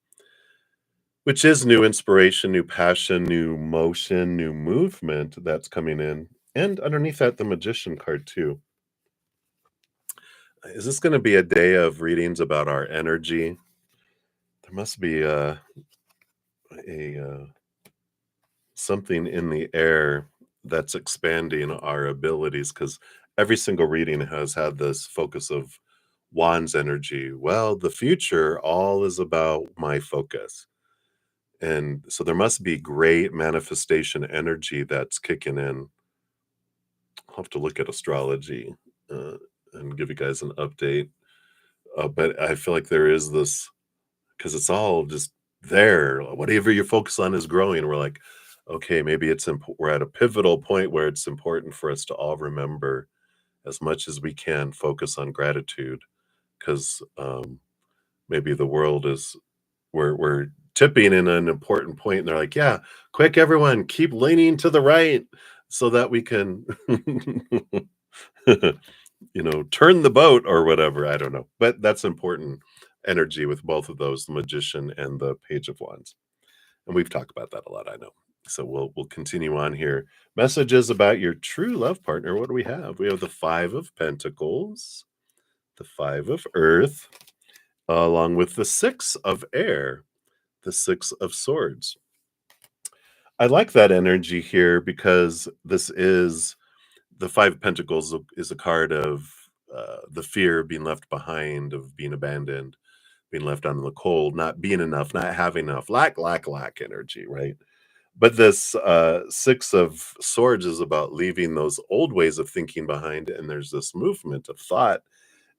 which is new inspiration, new passion, new motion, new movement that's coming in. And underneath that, the Magician card too. Is this going to be a day of readings about our energy? There must be something in the air that's expanding our abilities, because every single reading has had this focus of Wands energy. Well, the future all is about my focus. And so there must be great manifestation energy that's kicking in. I'll have to look at astrology and give you guys an update. But I feel like there is this, because it's all just there. Whatever you focus on is growing. We're like, okay, maybe we're at a pivotal point where it's important for us to all remember, as much as we can, focus on gratitude, because maybe the world is, we're tipping in an important point, and they're like, yeah, quick, everyone, keep leaning to the right so that we can turn the boat or whatever. I don't know, but that's important energy with both of those, the Magician and the Page of Wands. And we've talked about that a lot, I know. So we'll continue on here. Messages about your true love partner. What do we have? We have the Five of Pentacles, the Five of Earth, along with the Six of Air, the Six of Swords. I like that energy here because this is the Five of Pentacles is a card of the fear of being left behind, of being abandoned, being left out in the cold, not being enough, not having enough, lack energy, right? But this Six of Swords is about leaving those old ways of thinking behind, and there's this movement of thought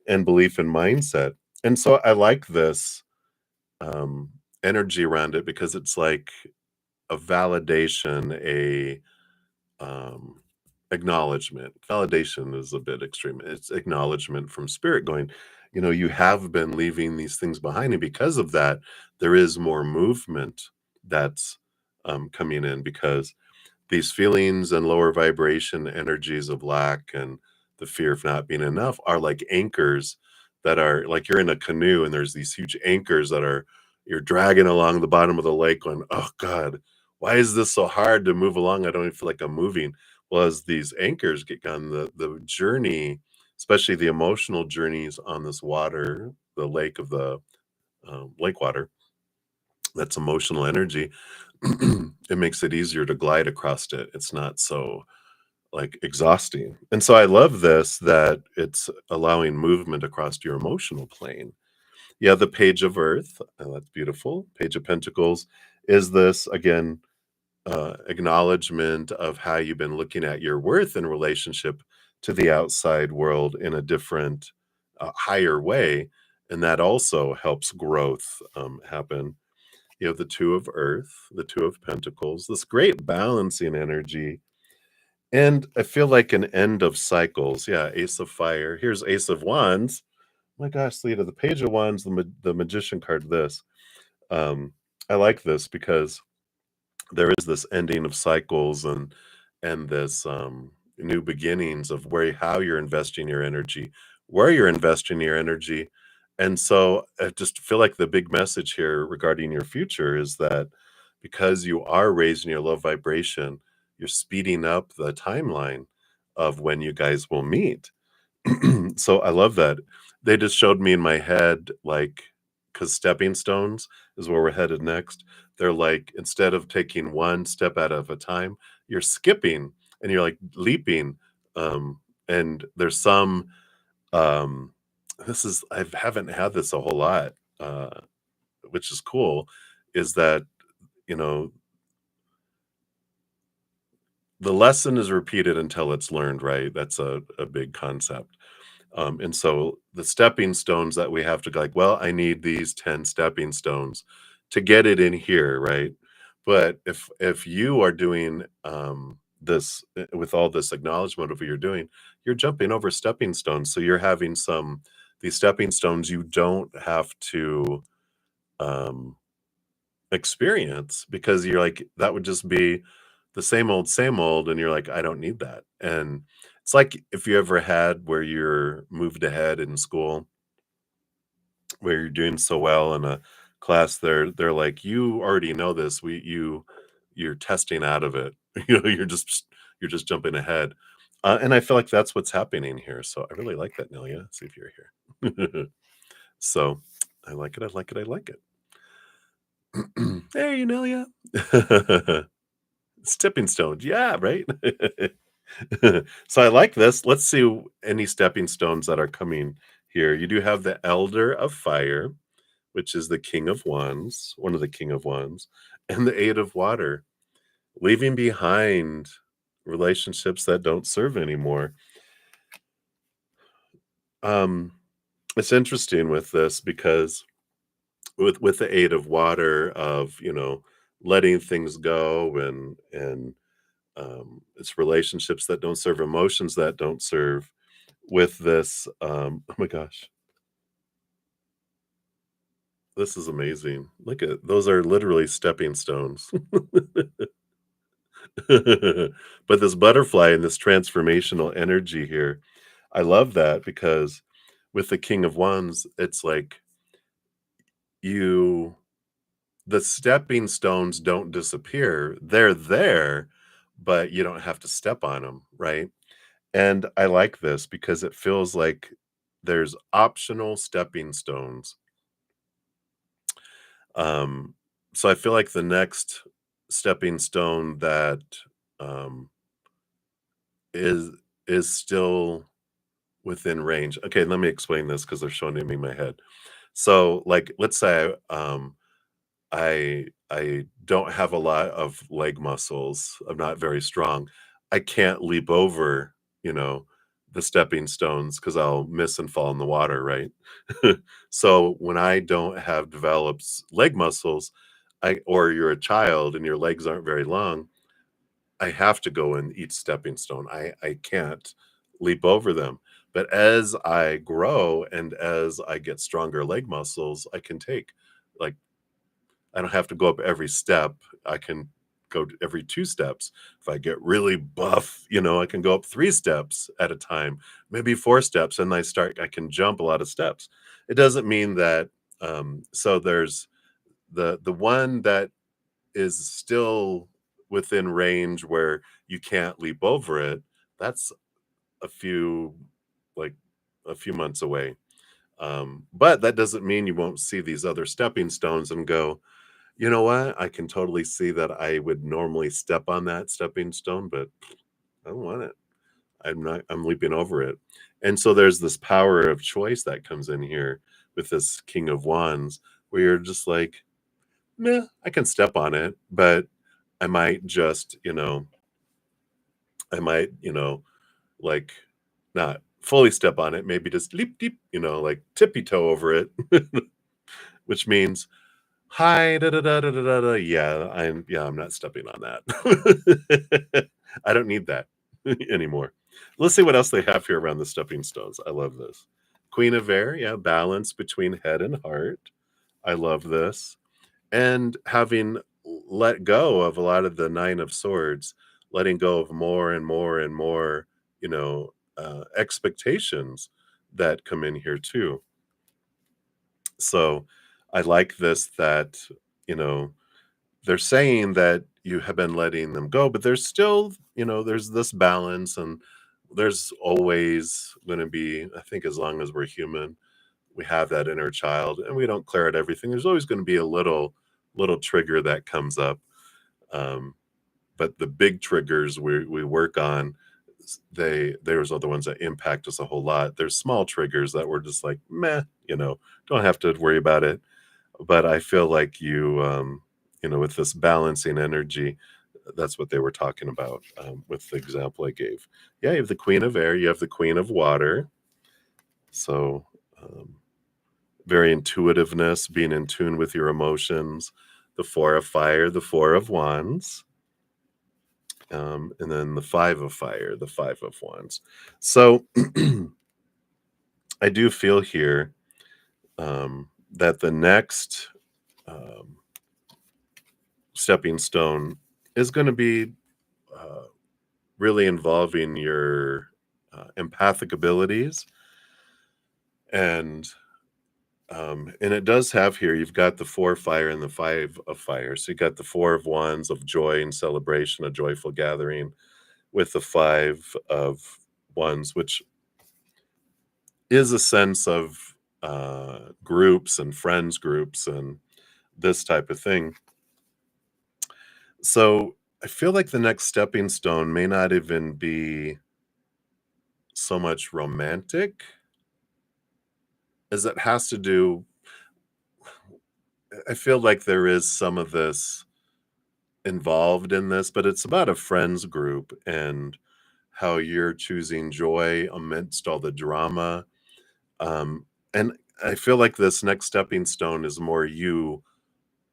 and belief and mindset. And so I like this um, energy around it, because it's like a validation, a um, acknowledgement. Validation is a bit extreme. It's acknowledgement from Spirit going, you have been leaving these things behind, and because of that, there is more movement that's coming in, because these feelings and lower vibration energies of lack and the fear of not being enough are like anchors that are like, you're in a canoe and there's these huge anchors that are, you're dragging along the bottom of the lake going, oh God, why is this so hard to move along? I don't even feel like I'm moving. Well, as these anchors get gone, the journey, especially the emotional journeys on this water, the lake of the lake water, that's emotional energy. It makes it easier to glide across it. It's not so like exhausting. And so I love this, that it's allowing movement across your emotional plane. Yeah, the Page of Earth, that's beautiful. Page of Pentacles is this, again, acknowledgement of how you've been looking at your worth in relationship to the outside world in a different, higher way. And that also helps growth happen. You have the Two of Earth, the Two of Pentacles, this great balancing energy. And I feel like an end of cycles. Yeah, Ace of Fire. Here's Ace of Wands. My gosh, Lita, the Page of Wands, the Magician card. This, um, I like this because there is this ending of cycles and this new beginnings of where how you're investing your energy, where you're investing your energy. And so I just feel like the big message here regarding your future is that because you are raising your low vibration, you're speeding up the timeline of when you guys will meet. So I love that. They just showed me in my head, like, because stepping stones is where we're headed next. They're like, instead of taking one step out of a time, you're skipping and you're like leaping. And there's some, um, I haven't had this a whole lot, which is cool, is that, you know, the lesson is repeated until it's learned, right? That's a big concept. And so the stepping stones that we have to like, well, I need these 10 stepping stones to get it in here, right? But if you are doing this with all this acknowledgement of what you're doing, you're jumping over stepping stones. So you're having these stepping stones you don't have to um experience because you're like, that would just be the same old, and you're like, "I don't need that." And it's like if you ever had where you're moved ahead in school, where you're doing so well in a class, they're like, "You already know this. You're testing out of it." You're just jumping ahead. And I feel like that's what's happening here. So I really like that, Nelia. See if you're here. So I like it. I like it. I like it. Hey, Nelia. Stepping stones, yeah, right? So I like this. Let's see any stepping stones that are coming here. You do have the Elder of Fire, which is the King of Wands, one of the King of Wands, and the Eight of Water, leaving behind relationships that don't serve anymore. Um, it's interesting with this because with the Eight of Water of, letting things go and it's relationships that don't serve, emotions that don't serve. With this, oh my gosh, this is amazing. Look at those are literally stepping stones. But this butterfly and this transformational energy here, I love that because with the King of Wands, it's like you the stepping stones don't disappear. They're there, but you don't have to step on them, right? And I like this because it feels like there's optional stepping stones. Um, so I feel like the next stepping stone that um, is is still within range. Okay, let me explain this because they're showing it me in my head. So, like, let's say I don't have a lot of leg muscles. I'm not very strong. I can't leap over, you know, the stepping stones because I'll miss and fall in the water, right? So when I don't have developed leg muscles, or you're a child and your legs aren't very long, I have to go in each stepping stone. I can't leap over them. But as I grow and as I get stronger leg muscles, I can take like I don't have to go up every step. I can go every 2 steps. If I get really buff, I can go up 3 steps at a time, maybe 4 steps, and I can jump a lot of steps. It doesn't mean that, so there's the one that is still within range where you can't leap over it, that's a few, like, a few months away. But that doesn't mean you won't see these other stepping stones and go, you know what? I can totally see that I would normally step on that stepping stone, but I don't want it. I'm leaping over it. And so there's this power of choice that comes in here with this King of Wands, where you're just like, "Meh, I can step on it, but I might just, I might, like not fully step on it, maybe just leap deep, like tippy toe over it," which means hi, da da da da da da da. Yeah, I'm not stepping on that. I don't need that. anymore. Let's see what else they have here around the stepping stones. I love this. Queen of Air, yeah, balance between head and heart. I love this. And having let go of a lot of the Nine of Swords, letting go of more and more and more, expectations that come in here too. So I like this that, you know, they're saying that you have been letting them go, but there's still, there's this balance, and there's always going to be, I think, as long as we're human, we have that inner child and we don't clear out everything. There's always going to be a little trigger that comes up. Um, but the big triggers we work on, there's other ones that impact us a whole lot. There's small triggers that we're just like, meh, don't have to worry about it. But I feel like with this balancing energy, that's what they were talking about with the example I gave. Yeah, you have the Queen of Air, you have the Queen of Water. So very intuitiveness, being in tune with your emotions. The Four of Fire, the Four of Wands. And then the Five of Fire, the Five of Wands. So I do feel here that the next stepping stone is going to be really involving your empathic abilities. And it does have here, you've got the Four of Fire and the Five of Fire. So you got the Four of Wands of joy and celebration, a joyful gathering, with the Five of Wands, which is a sense of groups and friends groups and this type of thing. So I feel like the next stepping stone may not even be so much romantic as it has to do. I feel like there is some of this involved in this, but it's about a friends group and how you're choosing joy amidst all the drama. And I feel like this next stepping stone is more you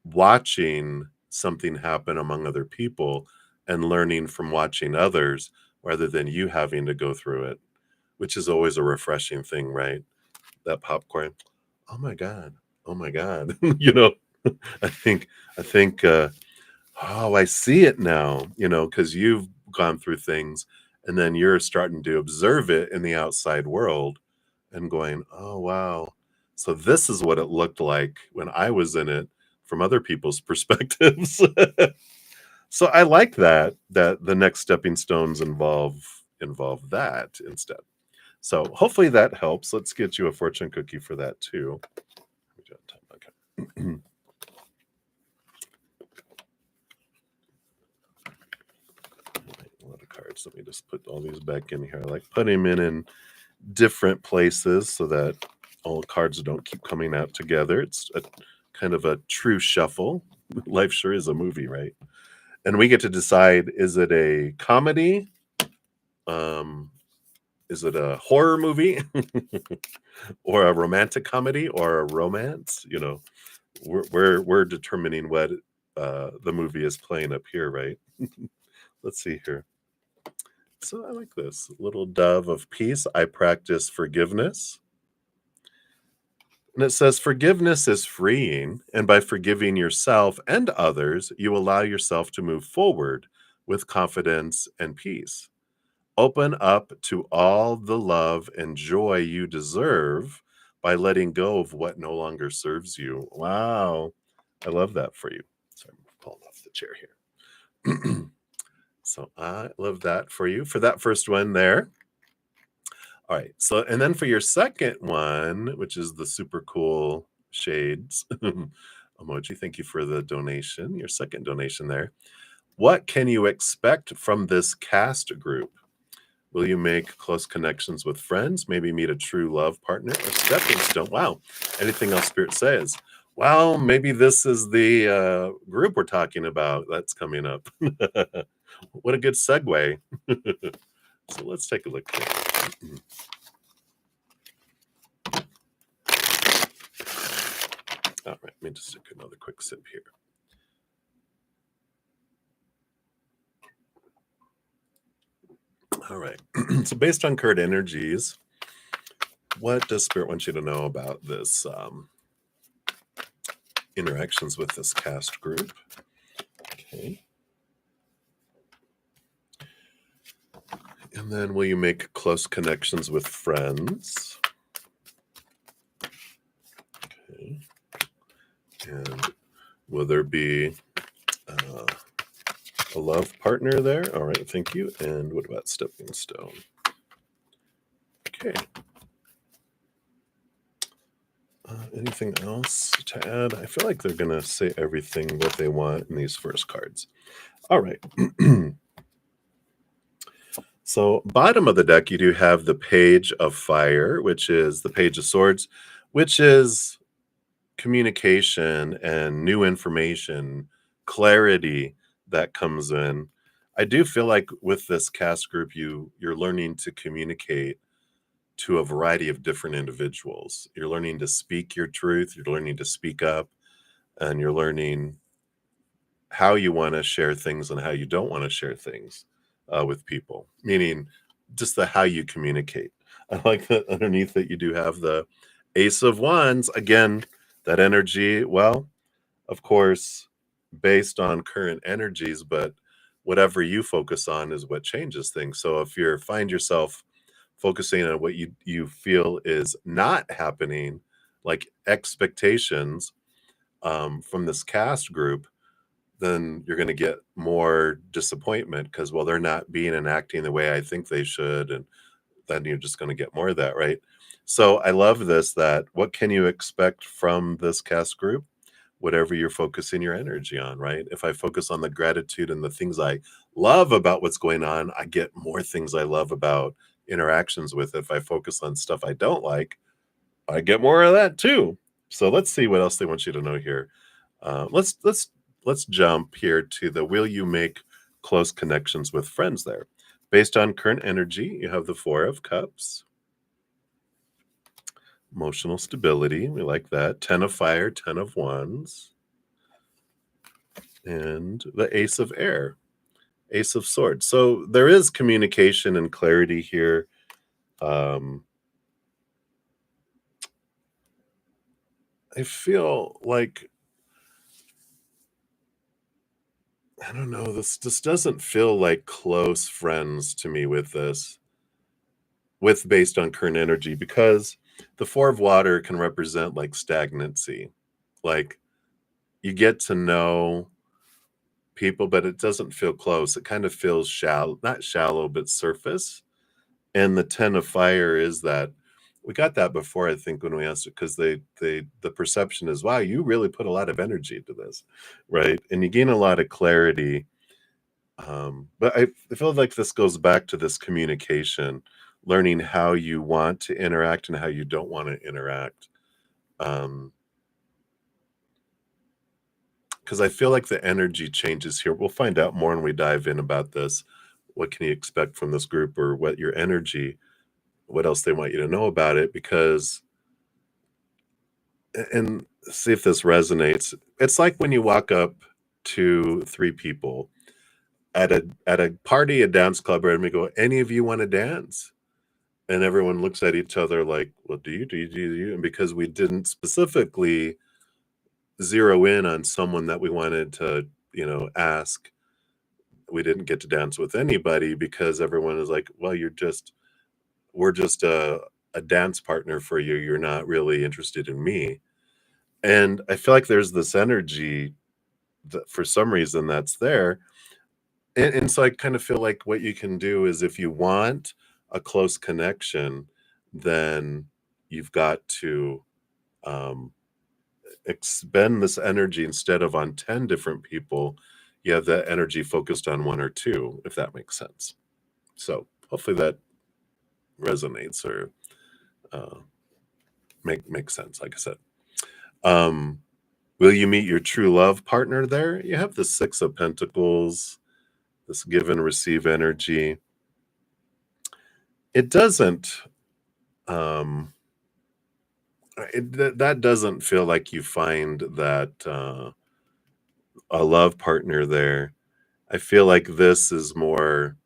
watching something happen among other people and learning from watching others rather than you having to go through it, which is always a refreshing thing, right? That popcorn. Oh my God. Oh my God. I think oh, I see it now, because you've gone through things and then you're starting to observe it in the outside world and going, oh, wow. So this is what it looked like when I was in it from other people's perspectives. So I like that the next stepping stones involve that instead. So hopefully that helps. Let's get you a fortune cookie for that too. Okay. A lot of cards. Let me just put all these back in here. I like putting them in different places so that all the cards don't keep coming out together. It's a kind of a true shuffle. Life sure is a movie, right? And we get to decide, is it a comedy? Is it a horror movie? Or a romantic comedy or a romance? We're determining what the movie is playing up here, right? Let's see here. So I like this little dove of peace. I practice forgiveness. And it says forgiveness is freeing, and by forgiving yourself and others, you allow yourself to move forward with confidence and peace. Open up to all the love and joy you deserve by letting go of what no longer serves you. Wow. I love that for you. Sorry, I'm pulling off the chair here. So I love that for you for that first one there. All right. So, and then for your second one, which is the super cool shades emoji, thank you for the donation, your second donation there. What can you expect from this cast group? Will you make close connections with friends? Maybe meet a true love partner or stepping stone? Wow. Anything else Spirit says? Well, maybe this is the group we're talking about that's coming up. What a good segue. So let's take a look here. All right, let me just take another quick sip here. All right. So based on current energies, what does Spirit want you to know about this interactions with this cast group? Okay. And then will you make close connections with friends? Okay. And will there be a love partner there? All right, thank you. And what about stepping stone? Okay. Anything else to add? I feel like they're going to say everything what they want in these first cards. All right. So bottom of the deck, you do have the Page of Fire, which is the Page of Swords, which is communication and new information, clarity that comes in. I do feel like with this cast group, you're learning to communicate to a variety of different individuals. You're learning to speak your truth, you're learning to speak up, and you're learning how you want to share things and how you don't want to share things with people, meaning just the how you communicate. I like that underneath that you do have the Ace of Wands. Again, that energy, well, of course, based on current energies, but whatever you focus on is what changes things. So if you find yourself focusing on what you feel is not happening, like expectations from this cast group, then you're going to get more disappointment because, well, they're not being and acting the way I think they should. And then you're just going to get more of that, right? So I love this, that what can you expect from this cast group? Whatever you're focusing your energy on, right? If I focus on the gratitude and the things I love about what's going on, I get more things I love about interactions with. If I focus on stuff I don't like, I get more of that too. So let's see what else they want you to know here. Let's jump here to the will you make close connections with friends there. Based on current energy, you have the Four of Cups. Emotional stability, we like that. 10 of Fire, 10 of Wands. And the Ace of Air, Ace of Swords. So there is communication and clarity here. I feel like, I don't know, this doesn't feel like close friends to me with this, with based on current energy, because the Four of Water can represent like stagnancy. Like you get to know people, but it doesn't feel close. It kind of feels shallow, not shallow, but surface. And the 10 of Fire is that we got that before, I think, when we asked it, because the perception is, wow, you really put a lot of energy into this, right? And you gain a lot of clarity. But I feel like this goes back to this communication, learning how you want to interact and how you don't want to interact. Because I feel like the energy changes here. We'll find out more when we dive in about this. What can you expect from this group, or what your energy, what else they want you to know about it? Because, and see if this resonates. It's like when you walk up to three people at a party, a dance club, and we go, any of you want to dance? And everyone looks at each other like, well, do you? And because we didn't specifically zero in on someone that we wanted to, ask, we didn't get to dance with anybody, because everyone is like, well, we're just a dance partner for you. You're not really interested in me. And I feel like there's this energy that for some reason that's there. And so I kind of feel like what you can do is, if you want a close connection, then you've got to expend this energy. Instead of on 10 different people, you have that energy focused on one or two, if that makes sense. So hopefully that resonates, or makes sense, like I said. Will you meet your true love partner there? You have the Six of Pentacles, this give and receive energy. It doesn't, that doesn't feel like you find that a love partner there. I feel like this is more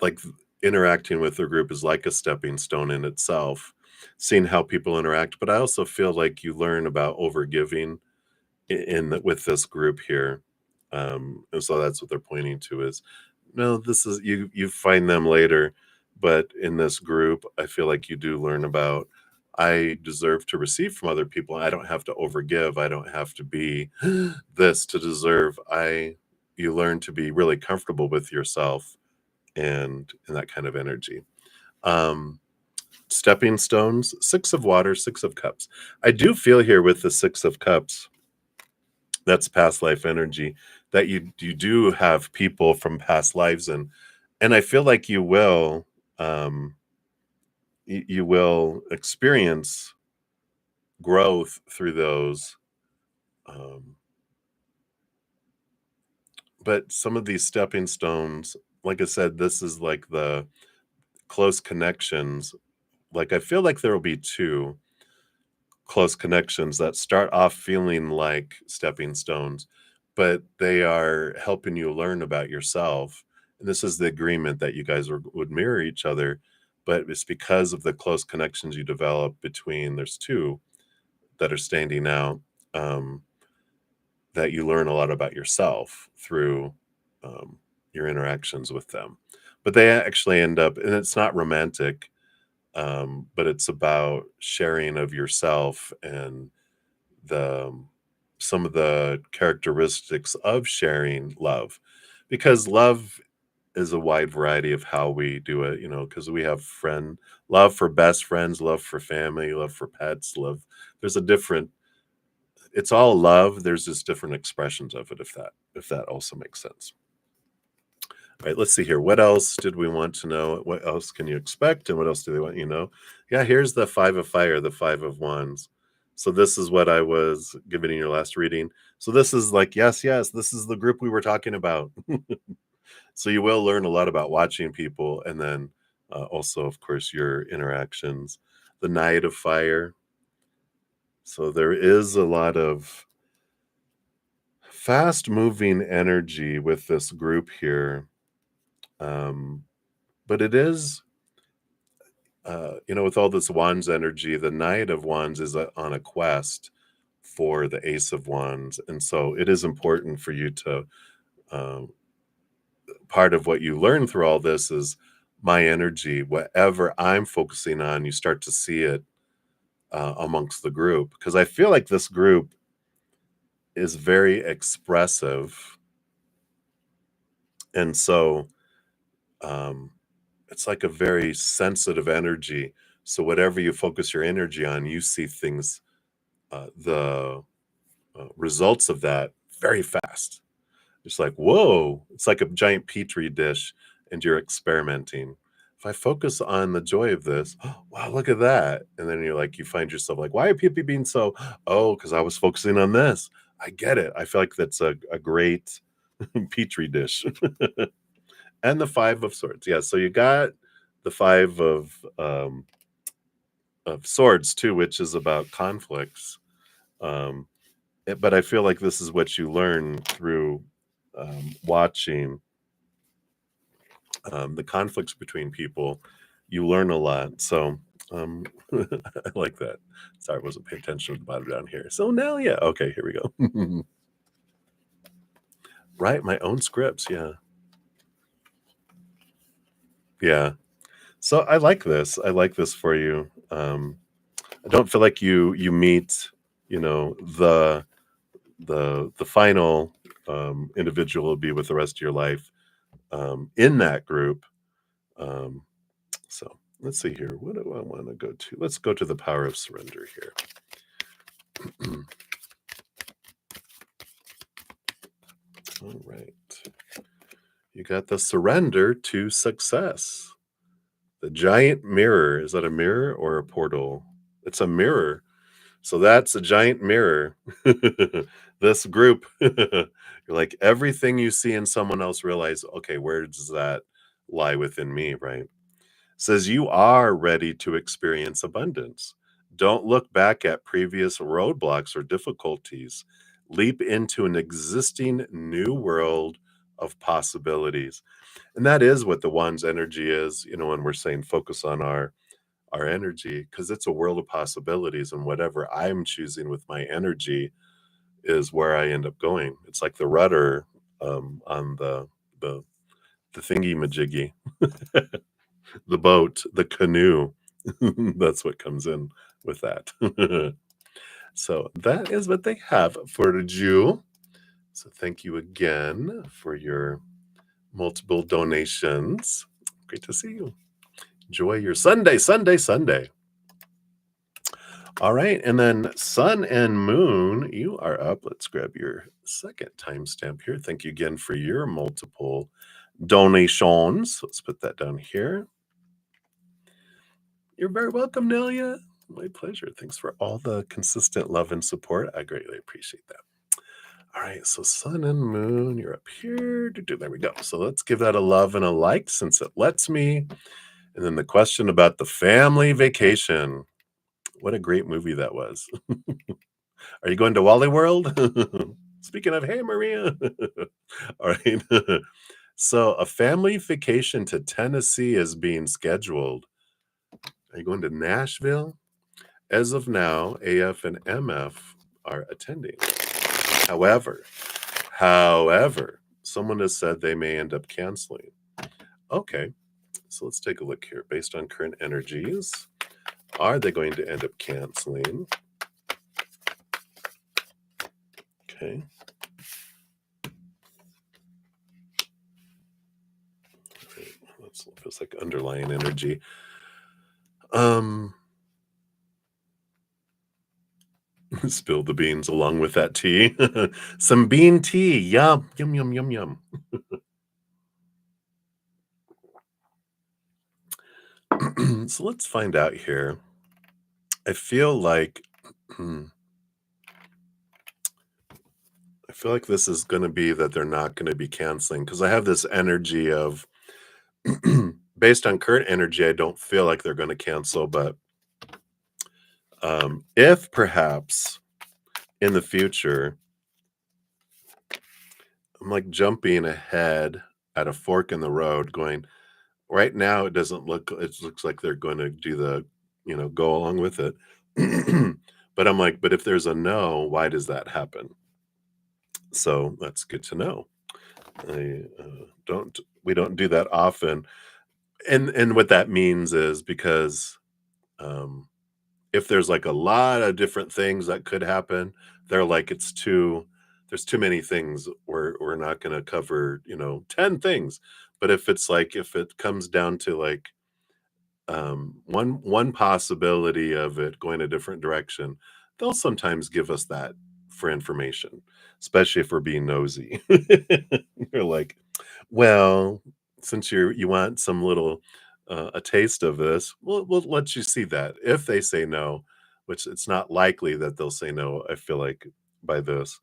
like interacting with the group is like a stepping stone in itself, seeing how people interact. But I also feel like you learn about overgiving with this group here. And so that's what they're pointing to is no, this is you find them later, but in this group, I feel like you do learn about I deserve to receive from other people. I don't have to overgive. I don't have to be this to deserve. I You learn to be really comfortable with yourself and that kind of energy. Um, Stepping stones, 6 of water, 6 of cups. I do feel here with the 6 of cups, that's past life energy, that you do have people from past lives, and I feel like um, you will experience growth through those, um, but some of these stepping stones, like I said, this is like the close connections. Like, I feel like there will be 2 close connections that start off feeling like stepping stones, but they are helping you learn about yourself. And this is the agreement that you guys would mirror each other, but it's because of the close connections you develop between there's 2 that are standing out, um, that you learn a lot about yourself through um, your interactions with them. But they actually end up, and it's not romantic, but it's about sharing of yourself and the some of the characteristics of sharing love, because love is a wide variety of how we do it, because we have friend love for best friends, love for family, love for pets, love. There's a different, it's all love, there's just different expressions of it, if that also makes sense. All right, let's see here. What else did we want to know? What else can you expect? And what else do they want you to know? Yeah, here's the 5 of fire, the 5 of wands. So this is what I was giving in your last reading. So this is like, yes, yes, this is the group we were talking about. So you will learn a lot about watching people, and then also, of course, your interactions. The knight of fire. So there is a lot of fast moving energy with this group here. Um, but it is with all this wands energy, the Knight of Wands is on a quest for the Ace of Wands. And so it is important for you to, um, part of what you learn through all this is my energy, whatever I'm focusing on, you start to see it amongst the group. Because I feel like this group is very expressive. And so um, it's like a very sensitive energy. So whatever you focus your energy on, you see things, the results of that very fast. It's like, whoa, it's like a giant petri dish, and you're experimenting. If I focus on the joy of this, wow, look at that. And then you're like, you find yourself like, why are people being so, oh, because I was focusing on this. I get it. I feel like that's a great petri dish. And the 5 of swords. Yeah. So you got the five of swords too, which is about conflicts. Um, but I feel like this is what you learn through watching the conflicts between people. You learn a lot. So I like that. Sorry, I wasn't paying attention to the bottom down here. So now, yeah, okay, here we go. Write my own scripts. Yeah, yeah. So I like this. I like this for you. I don't feel like you meet, the the final individual will be with the rest of your life in that group. Um, so let's see here. What do I want to go to? Let's go to the power of surrender here. All right. You got the surrender to success. The giant mirror. Is that a mirror or a portal? It's a mirror. So that's a giant mirror. This group, you're like everything you see in someone else, realize, okay, where does that lie within me, right? Says you are ready to experience abundance. Don't look back at previous roadblocks or difficulties. Leap into an existing new world of possibilities. And that is what the Wands energy is, when we're saying focus on our energy, because it's a world of possibilities, and whatever I'm choosing with my energy is where I end up going. It's like the rudder on the the thingy majiggy, the boat, the canoe. That's what comes in with that. So that is what they have for you. So thank you again for your multiple donations. Great to see you. Enjoy your Sunday, Sunday, Sunday. All right. And then Sun and Moon, you are up. Let's grab your second timestamp here. Thank you again for your multiple donations. Let's put that down here. You're very welcome, Nelia. My pleasure. Thanks for all the consistent love and support. I greatly appreciate that. All right, so Sun and Moon, you're up here. There we go. So let's give that a love and a like since it lets me. And then the question about the family vacation. What a great movie that was. Are you going to Wally World? Speaking of, hey, Maria. All right. So a family vacation to Tennessee is being scheduled. Are you going to Nashville? As of now, AF and MF are attending. However, someone has said they may end up canceling. Okay, so let's take a look here. Based on current energies, are they going to end up canceling? Okay. Let's look. It's like underlying energy. Spill the beans along with that tea. Some bean tea. Yum, yum, yum, yum, yum. So let's find out here. I feel like this is going to be that they're not going to be canceling, because I have this energy of based on current energy, I don't feel like they're going to cancel, but if perhaps in the future, I'm like jumping ahead at a fork in the road going, right now it looks like they're going to do the, go along with it. But I'm like, but if there's a no, why does that happen? So that's good to know. We don't do that often. And what that means is because if there's like a lot of different things that could happen, they're like, there's too many things. We're not going to cover, 10 things. But if it comes down to like one possibility of it going a different direction, they'll sometimes give us that for information, especially if we're being nosy. You're like, well, since you want some little a taste of this, we'll let you see that. If they say no, which it's not likely that they'll say no, I feel like by this,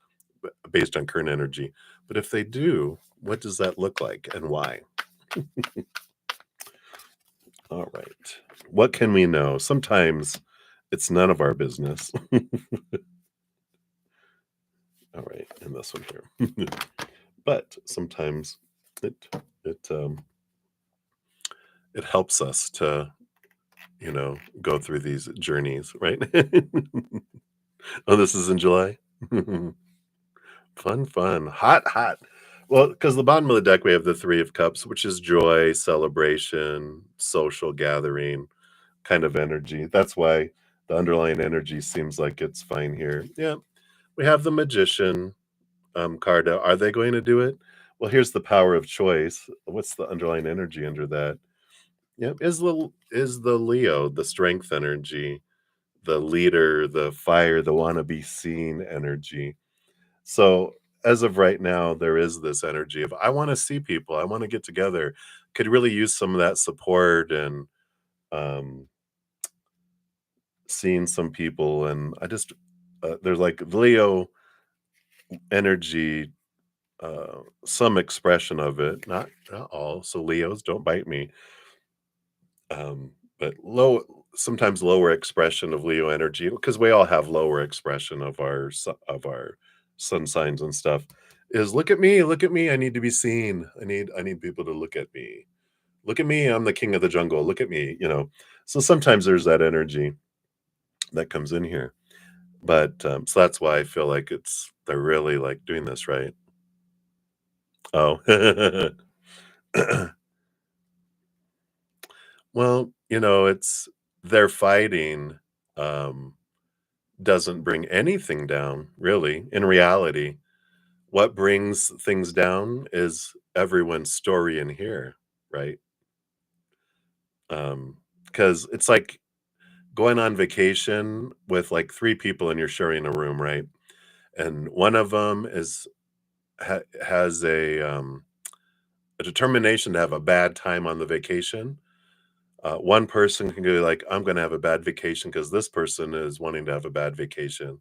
based on current energy. But if they do, what does that look like and why? All right. What can we know? Sometimes it's none of our business. All right, and this one here. But sometimes it it it helps us to, go through these journeys, right? Oh, this is in July. Fun, hot. Well, because the bottom of the deck we have the Three of Cups, which is joy, celebration, social gathering kind of energy. That's why the underlying energy seems like it's fine here. Yeah, we have the Magician card out. Are they going to do it? Well, here's the power of choice. What's the underlying energy under that? Yep, is the Leo, the strength energy, the leader, the fire, the wanna be seen energy. So as of right now, there is this energy of I want to see people, I want to get together. Could really use some of that support and um, seeing some people. And I just there's like Leo energy, some expression of it, not all. So Leos, don't bite me. But sometimes lower expression of Leo energy, because we all have lower expression of our sun signs and stuff, is look at me, I need to be seen. I need people to look at me. Look at me, I'm the king of the jungle. Look at me, you know. So sometimes there's that energy that comes in here. But so that's why I feel like they're really like doing this right. Oh. Well, you know, it's their fighting um doesn't bring anything down, really. In reality, what brings things down is everyone's story in here, right? Because it's like going on vacation with like 3 people and you're sharing a room, right? And one of them has a determination to have a bad time on the vacation. One person can go like, "I'm gonna have a bad vacation because this person is wanting to have a bad vacation,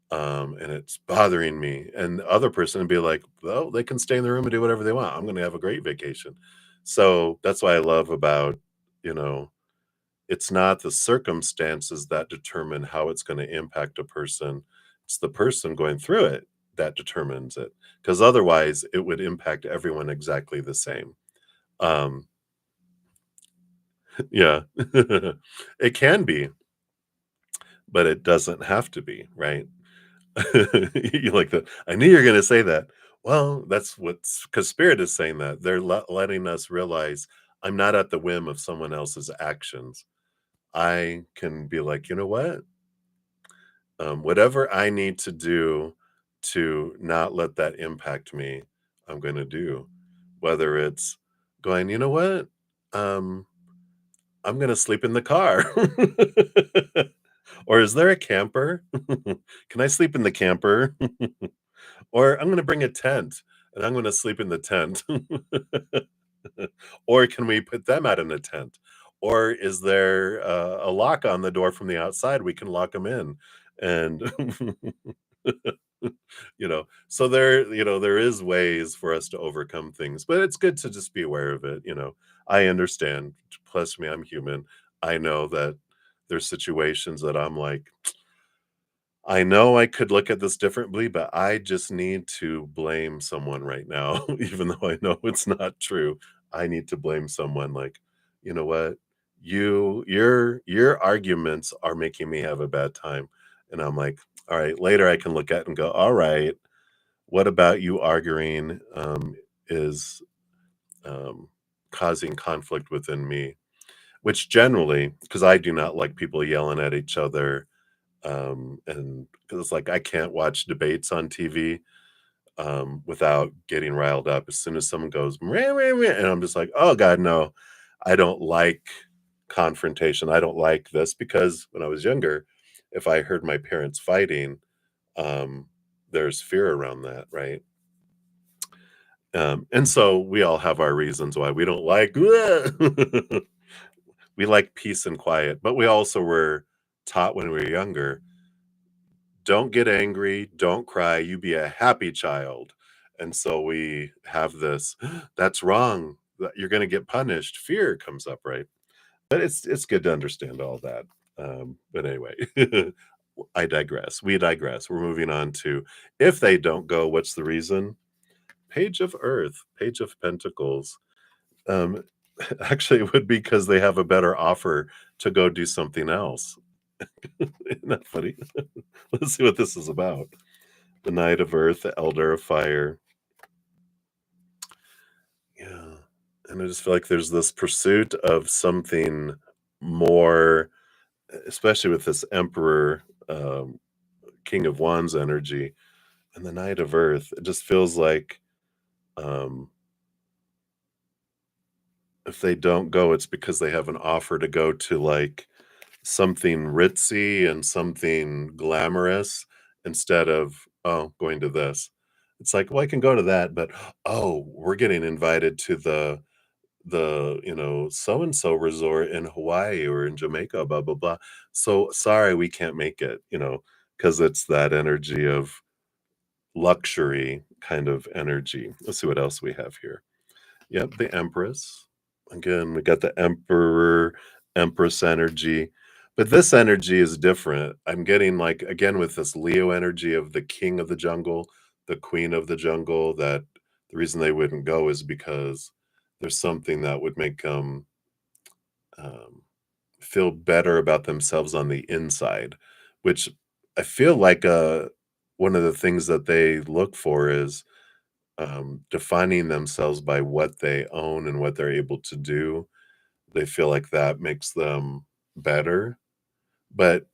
and it's bothering me." And the other person would be like, "Well, they can stay in the room and do whatever they want. I'm gonna have a great vacation." So that's what I love about, you know, it's not the circumstances that determine how it's gonna impact a person. It's the person going through it that determines it. Because otherwise, it would impact everyone exactly the same. Um, yeah. It can be, but it doesn't have to be, right? You like that. I knew you were gonna say that. Well, that's what's because Spirit is saying that. They're letting us realize I'm not at the whim of someone else's actions. I can be like, "You know what? Whatever I need to do to not let that impact me, I'm gonna do." Whether it's going, "You know what? Um, I'm gonna sleep in the car." Or, "Is there a camper? Can I sleep in the camper?" Or, "I'm gonna bring a tent, and I'm gonna sleep in the tent." Or, "Can we put them out in a tent?" Or, "Is there a lock on the door from the outside? We can lock them in." And so there is ways for us to overcome things, but it's good to just be aware of it, you know. I understand. Plus me, I'm human. I know that there's situations that I'm like, I know I could look at this differently, but I just need to blame someone right now, even though I know it's not true. I need to blame someone like, you know what? Your arguments are making me have a bad time. And I'm like, all right, later I can look at it and go, all right, what about you arguing is um, causing conflict within me? Which generally, because I do not like people yelling at each other, and because it's like I can't watch debates on TV without getting riled up. As soon as someone goes, "Meh, meh, meh," and I'm just like, oh God, no, I don't like confrontation. I don't like this because when I was younger, if I heard my parents fighting, um, there's fear around that, right? And so we all have our reasons why we don't like we like peace and quiet, but we also were taught when we were younger, don't get angry, don't cry, you be a happy child. And so we have this, that's wrong, you're going to get punished. Fear comes up, right? But it's good to understand all that. But anyway, I digress. We digress. We're moving on to if they don't go, what's the reason? Page of Earth, Page of Pentacles. Um, actually, it would be because they have a better offer to go do something else. Isn't that funny? Let's see what this is about. The Knight of Earth, the Elder of Fire. Yeah. And I just feel like there's this pursuit of something more, especially with this Emperor, King of Wands energy, and the Knight of Earth. It just feels like um, if they don't go, it's because they have an offer to go to like something ritzy and something glamorous instead of, oh, going to this. It's like, well, I can go to that, but oh, we're getting invited to the so and so resort in Hawaii or in Jamaica, blah blah blah. So sorry, we can't make it, because it's that energy of luxury kind of energy. Let's see what else we have here. Yep, the Empress. Again, we got the Emperor, Empress energy. But this energy is different. I'm getting like again with this Leo energy of the king of the jungle, the queen of the jungle, that the reason they wouldn't go is because there's something that would make them um, feel better about themselves on the inside, which I feel like one of the things that they look for is defining themselves by what they own and what they're able to do. They feel like that makes them better. But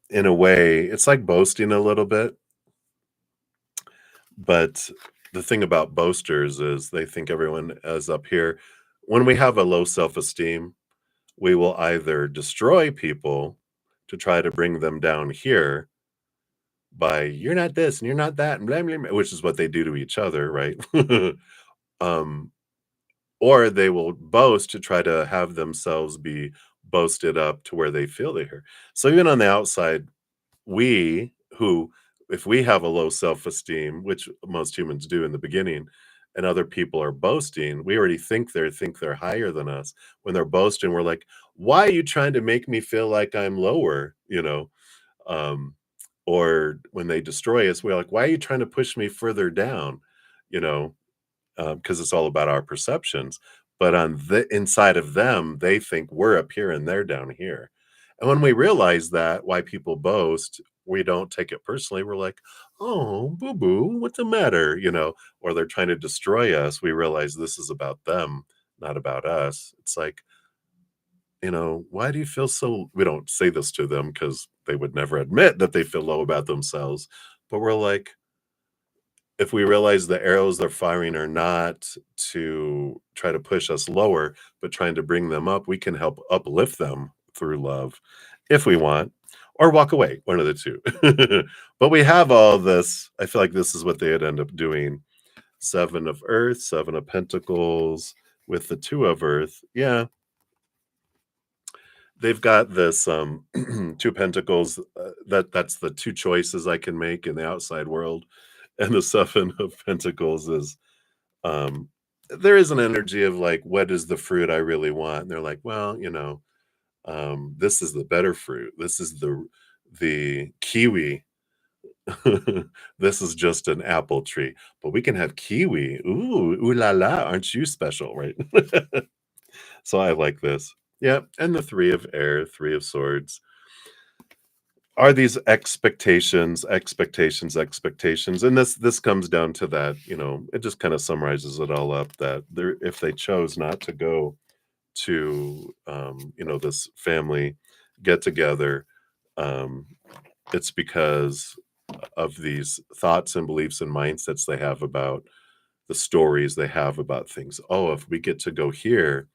in a way, it's like boasting a little bit. But the thing about boasters is they think everyone is up here. When we have a low self esteem, we will either destroy people to try to bring them down here by you're not this and you're not that and blah, blah, blah, which is what they do to each other, right? um, or they will boast to try to have themselves be boasted up to where they feel they're. So even on the outside, we who, if we have a low self-esteem, which most humans do in the beginning, and other people are boasting, we already think they're higher than us. When they're boasting, we're like, why are you trying to make me feel like I'm lower? Um, or when they destroy us, we're like, why are you trying to push me further down? You know, because it's all about our perceptions. But on the inside of them, they think we're up here and they're down here. And when we realize that, why people boast, we don't take it personally. We're like, oh, boo boo, what's the matter? Or they're trying to destroy us. We realize this is about them, not about us. It's like, why do you feel so? We don't say this to them because they would never admit that they feel low about themselves. But we're like, if we realize the arrows they're firing are not to try to push us lower, but trying to bring them up, we can help uplift them through love if we want, or walk away, one of the two. But we have all this. I feel like this is what they'd end up doing. Seven of Earth, Seven of Pentacles with the Two of Earth. Yeah, they've got this two pentacles. That's the two choices I can make in the outside world. And the Seven of Pentacles is um there is an energy of like, what is the fruit I really want? And they're like, well, this is the better fruit. This is the kiwi. This is just an apple tree, but we can have kiwi. Ooh la la, aren't you special, right? So I like this. Yeah, and the Three of Air, Three of Swords are these expectations, and this comes down to that. It just kind of summarizes it all up, that if they chose not to go to this family get together, um, it's because of these thoughts and beliefs and mindsets they have about the stories they have about things. Oh, if we get to go here,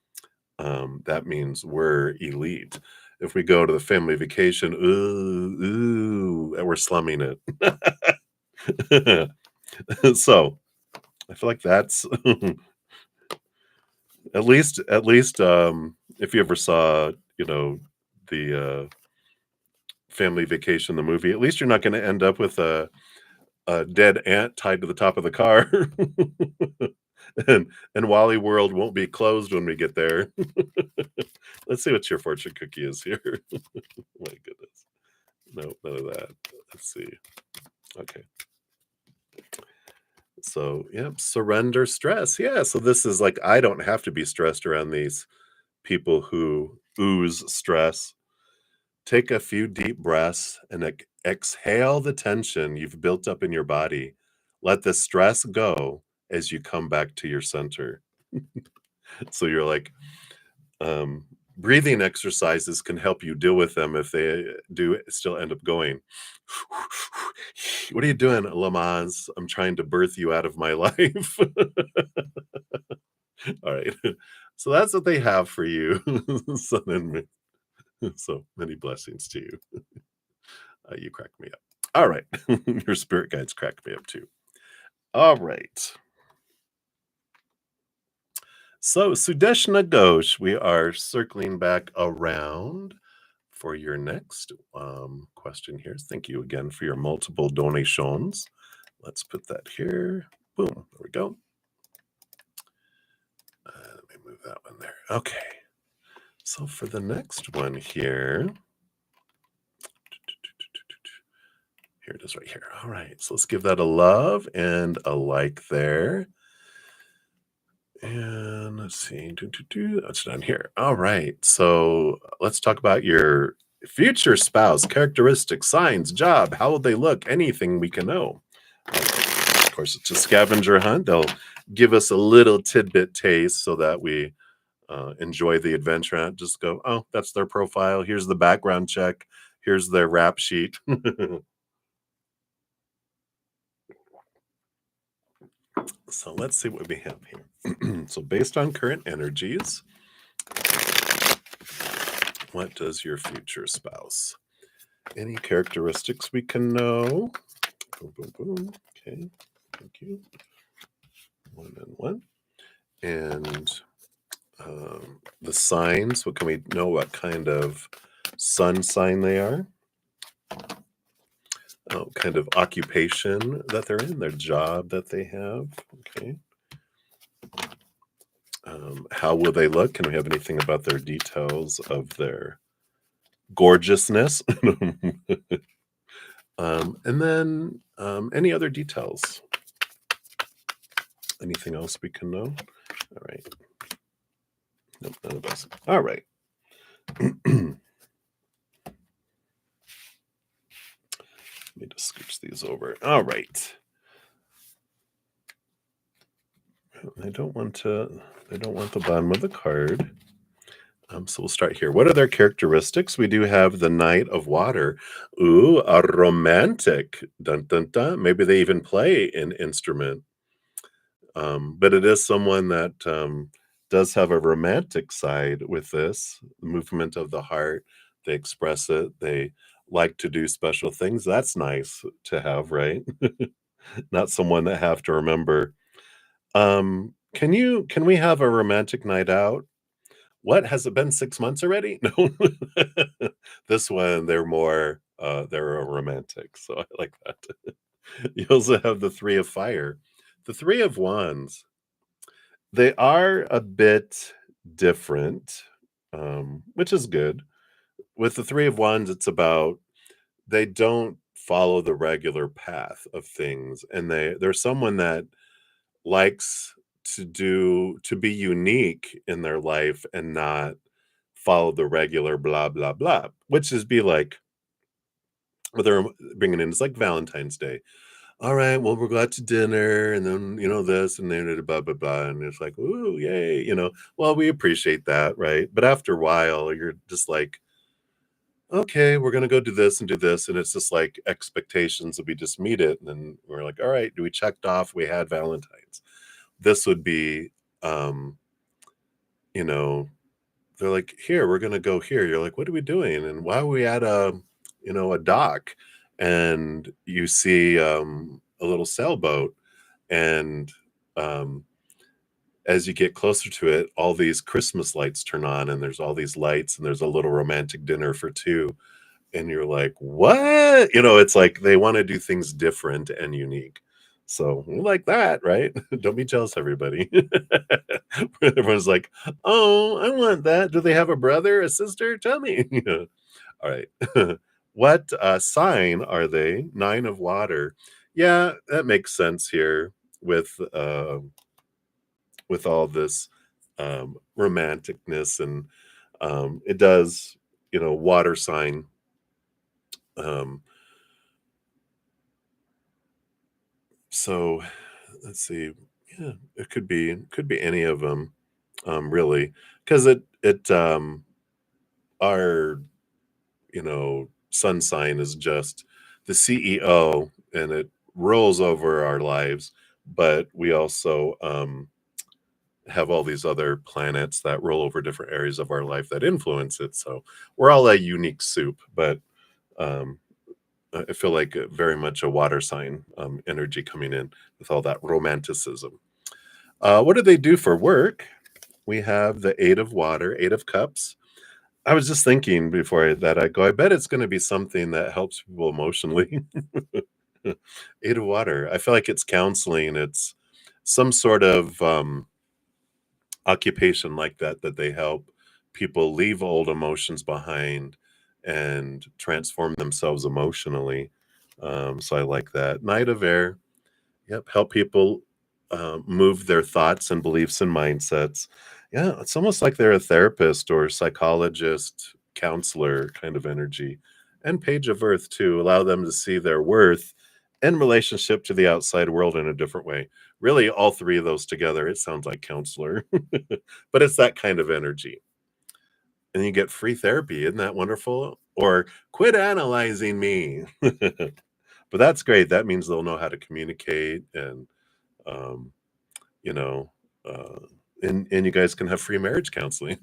that means we're elite. If we go to the family vacation, ooh, and we're slumming it. So I feel like that's at least if you ever saw, the family vacation, the movie, at least you're not going to end up with a dead ant tied to the top of the car. And Wally World won't be closed when we get there. Let's see what your fortune cookie is here. My goodness. No, none of that. Let's see. Okay. So, yep, surrender stress. Yeah. So this is like, I don't have to be stressed around these people who ooze stress. Take a few deep breaths and exhale the tension you've built up in your body. Let the stress go as you come back to your center. So you're like, um, breathing exercises can help you deal with them if they do still end up going. What are you doing, Lamaze? I'm trying to birth you out of my life. All right. So that's what they have for you. Sun and moon. So many blessings to you. You crack me up. All right. Your spirit guides crack me up too. All right. So, Sudeshna Ghosh, we are circling back around for your next question here. Thank you again for your multiple donations. Let's put that here. Boom. There we go. Let me move that one there. Okay. So, for the next one here Here it is right here. All right. So let's give that a love and a like there. And let's see. That's down here. All right. So let's talk about your future spouse, characteristics, signs, job. How will they look? Anything we can know. Of course, it's a scavenger hunt. They'll give us a little tidbit taste so that we enjoy the adventure hunt. Just go, oh, that's their profile. Here's the background check. Here's their rap sheet. So let's see what we have here. So based on current energies, what does your future spouse? Any characteristics we can know? Boom, boom, boom. Okay, thank you. One and one. And the signs, what can we know what kind of sun sign they are? Kind of occupation that they're in, their job that they have. Okay. How will they look? Can we have anything about their details of their gorgeousness? And then any other details? Anything else we can know? All right. Nope, none of us. All right. Let me just scooch these over. All right. They don't want the bottom of the card. So we'll start here. What are their characteristics? We do have the Knight of Water. Ooh, a romantic. Dun, dun, dun. Maybe they even play an instrument. But it is someone that does have a romantic side with this movement of the heart. They express it. They like to do special things. That's nice to have, right? Not someone that have to remember. Can we have a romantic night out? What, has it been 6 months already? No. This one, they're a romantic, so I like that. You also have the 3 of Fire. The 3 of Wands, they are a bit different, which is good. With the 3 of Wands, it's about they don't follow the regular path of things, and they're someone that likes to be unique in their life and not follow the regular blah blah blah, which is be like what they're bringing in is like Valentine's Day. All right, well, we'll go out to dinner and then this and then blah blah blah, and it's like, ooh, yay, well, we appreciate that, right? But after a while you're just like, okay, we're gonna go do this and do this, and it's just like expectations that we just meet it, and then we're like, all right, do we checked off we had Valentine's? This would be, you know, they're like, here, we're gonna go here. You're like, what are we doing? And why are we at a dock? And you see a little sailboat, and as you get closer to it, all these Christmas lights turn on, and there's all these lights, and there's a little romantic dinner for two. And you're like, what? It's like they want to do things different and unique. So we like that, right? Don't be jealous, everybody. Everyone's like, oh, I want that. Do they have a brother, a sister? Tell me. All right. What sign are they? 9 of Water. Yeah, that makes sense here with all this romanticness, and it does, water sign. Um, so let's see. Yeah, it could be any of them, really, because our sun sign is just the CEO, and it rolls over our lives, but we also have all these other planets that roll over different areas of our life that influence it. So we're all a unique soup, but um, I feel like very much a water sign energy coming in with all that romanticism. What do they do for work? We have the 8 of Water, 8 of Cups. I was just thinking before that I go, I bet it's going to be something that helps people emotionally. 8 of Water. I feel like it's counseling. It's some sort of occupation like that they help people leave old emotions behind and transform themselves emotionally. So I like that. Knight of Air. Yep, help people move their thoughts and beliefs and mindsets. Yeah, it's almost like they're a therapist or psychologist, counselor kind of energy. And Page of Earth, too, allow them to see their worth in relationship to the outside world in a different way. Really, all three of those together, it sounds like counselor, but it's that kind of energy. And you get free therapy. Isn't that wonderful? Or quit analyzing me. But that's great. That means they'll know how to communicate and um, you know, uh, and you guys can have free marriage counseling.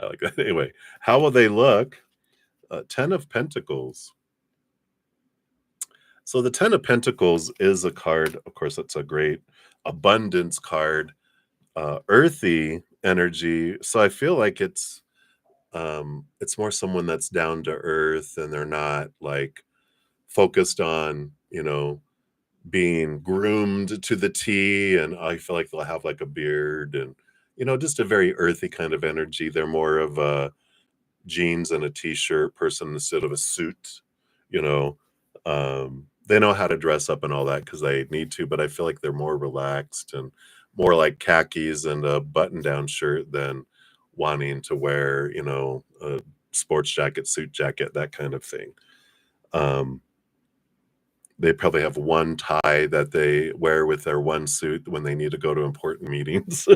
I like that. Anyway, how will they look? 10 of Pentacles. So the 10 of Pentacles is a card. Of course, that's a great abundance card, earthy energy. So I feel like it's more someone that's down to earth and they're not like focused on, being groomed to the T, and I feel like they'll have like a beard and just a very earthy kind of energy. They're more of a jeans and a t-shirt person instead of a suit. You know, they know how to dress up and all that because they need to, but I feel like they're more relaxed and more like khakis and a button-down shirt than wanting to wear, a sports jacket, suit jacket, that kind of thing. Um, they probably have one tie that they wear with their one suit when they need to go to important meetings.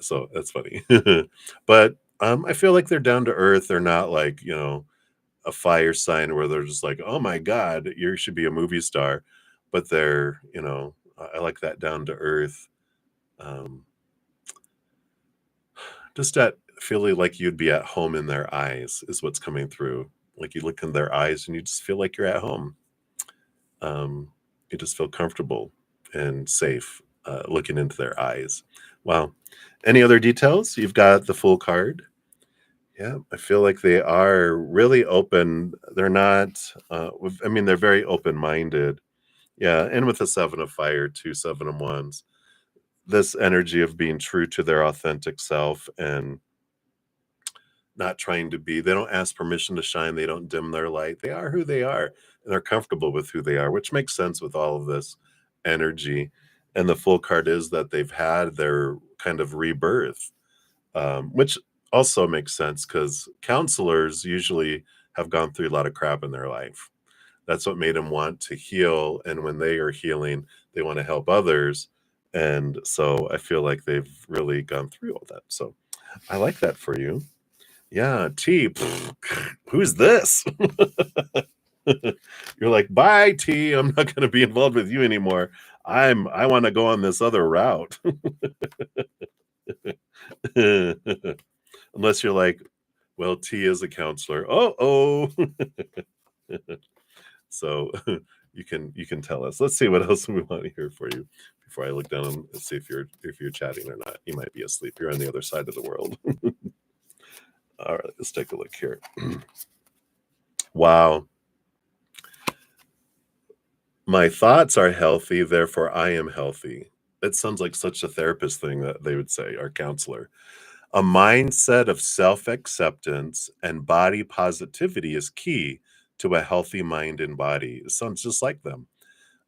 So that's funny. But I feel like they're down to earth. They're not like, a fire sign where they're just like, oh my God, you should be a movie star. But they're, I like that down to earth. Um, just that feeling like you'd be at home in their eyes is what's coming through. Like you look in their eyes and you just feel like you're at home. um, you just feel comfortable and safe looking into their eyes. Wow. Any other details? You've got the full card. Yeah, I feel like they are really open. They're not, I mean, they're very open minded. Yeah. And with the Seven of Fire, two Seven of Wands, this energy of being true to their authentic self and not trying to be, they don't ask permission to shine, they don't dim their light. They are who they are, and they're comfortable with who they are, which makes sense with all of this energy. And the full card is that they've had their kind of rebirth, which also makes sense because counselors usually have gone through a lot of crap in their life. That's what made them want to heal. And when they are healing, they want to help others. And so I feel like they've really gone through all that. So I like that for you. Yeah, T. Who's this? You're like, bye, T. I'm not going to be involved with you anymore. I want to go on this other route. Unless you're like, well, T is a counselor. Oh. So you can tell us. Let's see what else we want to hear for you before I look down and see if you're chatting or not. You might be asleep. You're on the other side of the world. All right, let's take a look here. Wow. My thoughts are healthy, therefore I am healthy. It sounds like such a therapist thing that they would say, or counselor. A mindset of self acceptance and body positivity is key to a healthy mind and body. It sounds just like them.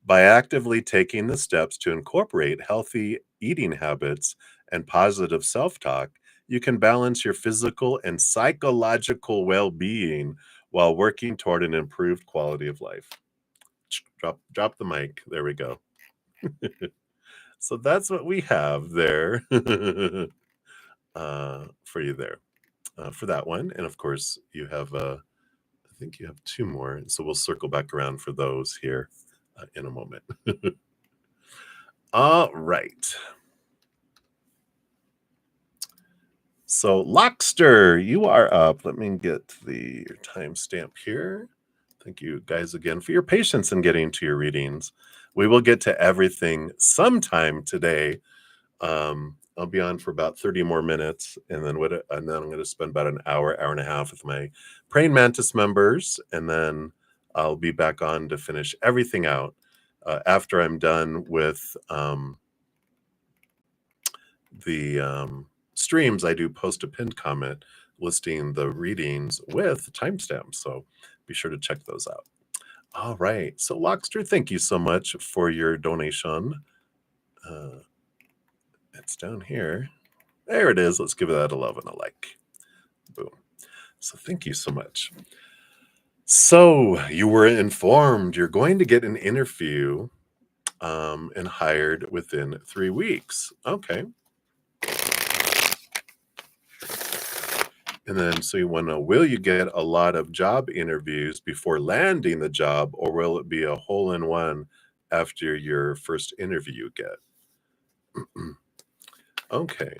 By actively taking the steps to incorporate healthy eating habits and positive self talk, you can balance your physical and psychological well being while working toward an improved quality of life. Drop the mic. There we go. So that's what we have there for you there for that one. And of course, you have I think you have two more. So we'll circle back around for those here in a moment. All right. So Lockster, you are up. Let me get the timestamp here. Thank you guys again for your patience in getting to your readings. We will get to everything sometime today. I'll be on for about 30 more minutes, and then I'm going to spend about an hour and a half with my Praying Mantis members, and then I'll be back on to finish everything out after I'm done with the streams. I do post a pinned comment listing the readings with timestamps. So be sure to check those out. All right. So, Lockster, thank you so much for your donation. It's down here. There it is. Let's give that a love and a like. Boom. So, thank you so much. So, you were informed you're going to get an interview and hired within 3 weeks. Okay. And then, so you want to know, will you get a lot of job interviews before landing the job, or will it be a hole in one after your first interview you get? Okay.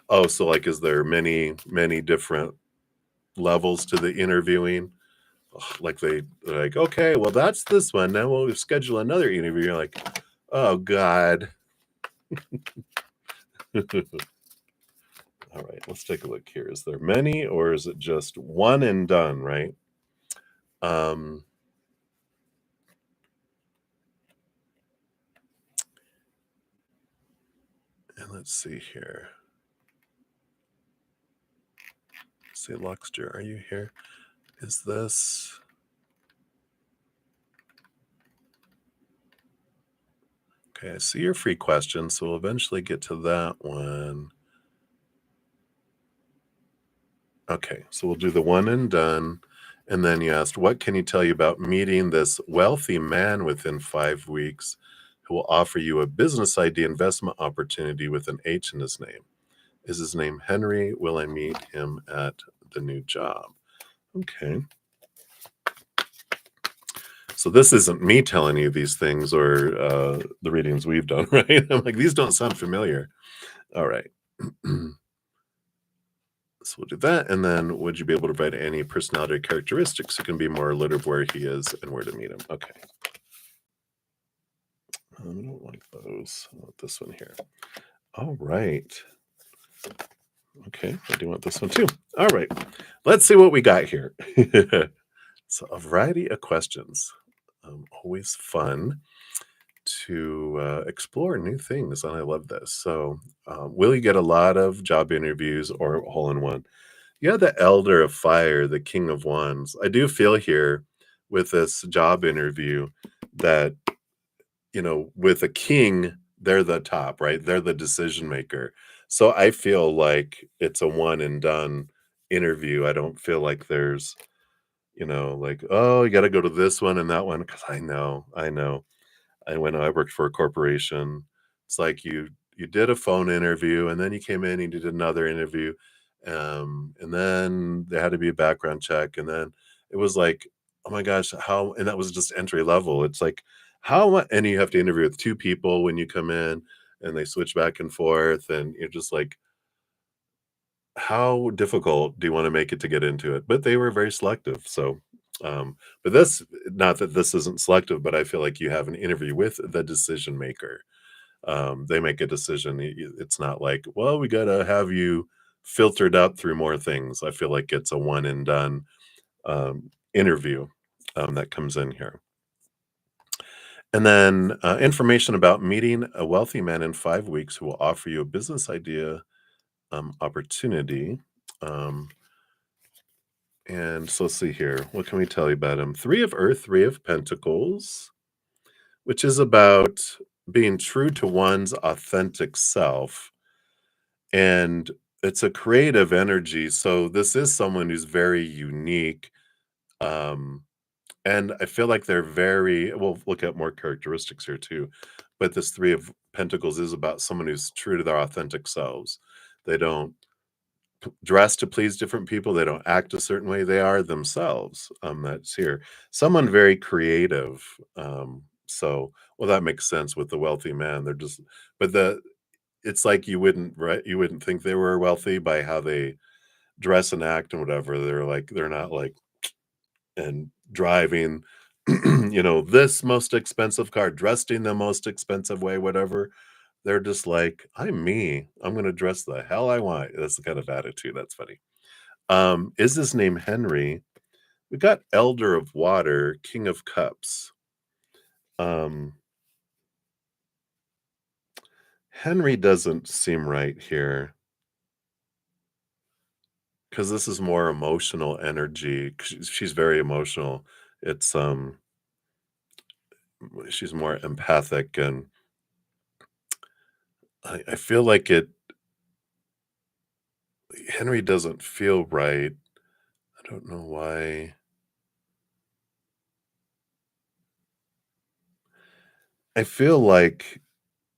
Oh, so like, is there many, many different levels to the interviewing? Ugh, like they're like, okay, well, that's this one. Now we'll schedule another interview. You're like, oh God. All right, let's take a look here. Is there many, or is it just one and done, right? Um, and let's see here. Say, Luxter, are you here? Is this? Okay, I see your free question, so we'll eventually get to that one. Okay, so we'll do the one and done. And then you asked, what can you tell you about meeting this wealthy man within 5 weeks who will offer you a business idea investment opportunity with an H in his name? Is his name Henry? Will I meet him at the new job? Okay. So this isn't me telling you these things or the readings we've done, right? I'm like, these don't sound familiar. All right. So we'll do that. And then would you be able to provide any personality characteristics that can be more alliterative where he is and where to meet him? Okay. I don't like those. I want this one here. All right. Okay. I do want this one too. All right. Let's see what we got here. So a variety of questions. Always fun to explore new things. And I love this. So will you get a lot of job interviews or hole in one? Yeah, the Elder of Fire, the King of Wands. I do feel here with this job interview that, with a king, they're the top, right? They're the decision maker. So I feel like it's a one and done interview. I don't feel like there's, like, oh, you got to go to this one and that one. Cause I know. And when I worked for a corporation, it's like you did a phone interview and then you came in and you did another interview, and then there had to be a background check, and then it was like, oh my gosh, how? And that was just entry level. It's like and you have to interview with two people when you come in, and they switch back and forth, and you're just like, how difficult do you want to make it to get into it? But they were very selective. So, but this, not that this isn't selective, but I feel like you have an interview with the decision maker. They make a decision. It's not like, well, we got to have you filtered up through more things. I feel like it's a one and done interview that comes in here. And then information about meeting a wealthy man in 5 weeks who will offer you a business idea opportunity. And so let's see here. What can we tell you about him? 3 of Earth, 3 of Pentacles, which is about being true to one's authentic self. And it's a creative energy. So this is someone who's very unique. And I feel like they're we'll look at more characteristics here too. But this 3 of Pentacles is about someone who's true to their authentic selves. They don't dress to please different people. They don't act a certain way. They are themselves. That's here. Someone very creative. So, well, that makes sense with the wealthy man. They're just, but it's like you wouldn't, right? You wouldn't think they were wealthy by how they dress and act and whatever. They're not like, and driving, this most expensive car, dressed in the most expensive way, whatever. They're just like, I'm me. I'm going to dress the hell I want. That's the kind of attitude. That's funny. Is his name Henry? We got Elder of Water, King of Cups. Henry doesn't seem right here. because this is more emotional energy. 'Cause she's very emotional. It's she's more empathic, and I feel like it. Henry doesn't feel right. I don't know why. I feel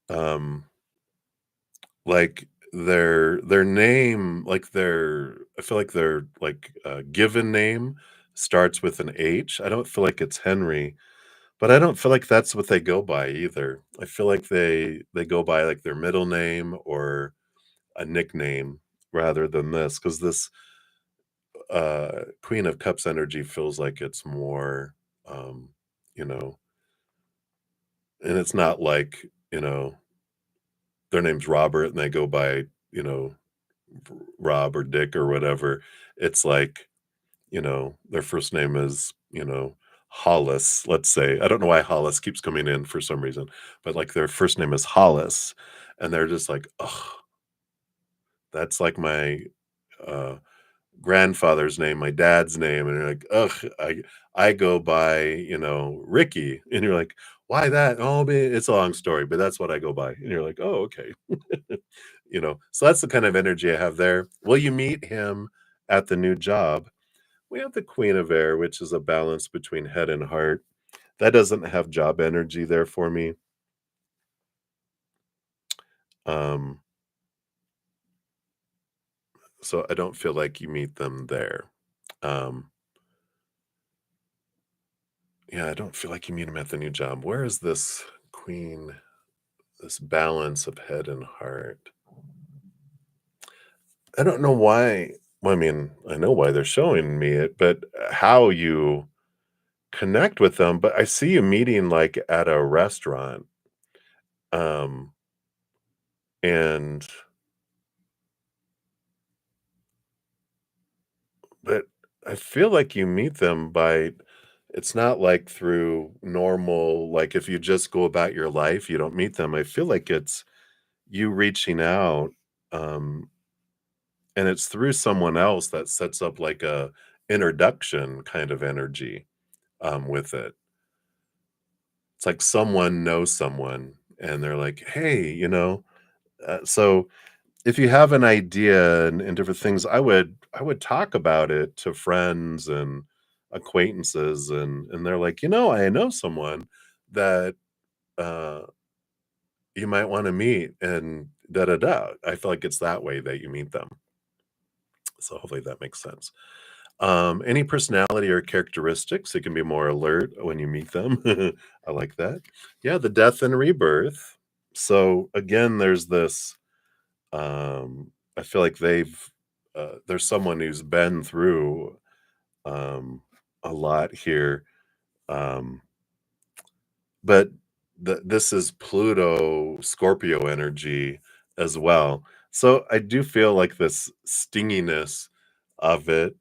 um like their name, like their I feel like their given name starts with an H. I don't feel like it's Henry, but I don't feel like that's what they go by either. I feel like they go by like their middle name or a nickname rather than this, because this Queen of Cups energy feels like it's more um, you know, and it's not like, their name's Robert and they go by, you know, Rob or Dick or whatever. It's like, their first name is, Hollis, let's say. I don't know why Hollis keeps coming in for some reason, but like their first name is Hollis, and they're just like, oh, that's like my uh, grandfather's name, my dad's name, and you're like, ugh, I go by, Ricky, and you're like, why that? Oh, man, it's a long story, but that's what I go by, and you're like, oh, okay. So that's the kind of energy I have there. Will you meet him at the new job? We have the Queen of Air, which is a balance between head and heart. That doesn't have job energy there for me. Um, so I don't feel like you meet them there. Um, yeah, I don't feel like you meet him at the new job. Where is this queen, this balance of head and heart? I don't know why. Well, I mean, I know why they're showing me it, but how you connect with them. But I see you meeting like at a restaurant. Um, and but I feel like you meet them by it's not like through normal, like if you just go about your life, you don't meet them. I feel like it's you reaching out, um, and it's through someone else that sets up like a introduction kind of energy with it. It's like someone knows someone and they're like, hey, so if you have an idea and different things, I would talk about it to friends and acquaintances, and they're like, I know someone that uh, you might want to meet, and da da da. I feel like it's that way that you meet them. So hopefully that makes sense. Any personality or characteristics, it can be more alert when you meet them. I like that. Yeah, the death and rebirth. So again, there's this I feel like there's someone who's been through um, a lot here, um, but this is Pluto Scorpio energy as well. So I do feel like this stinginess of it.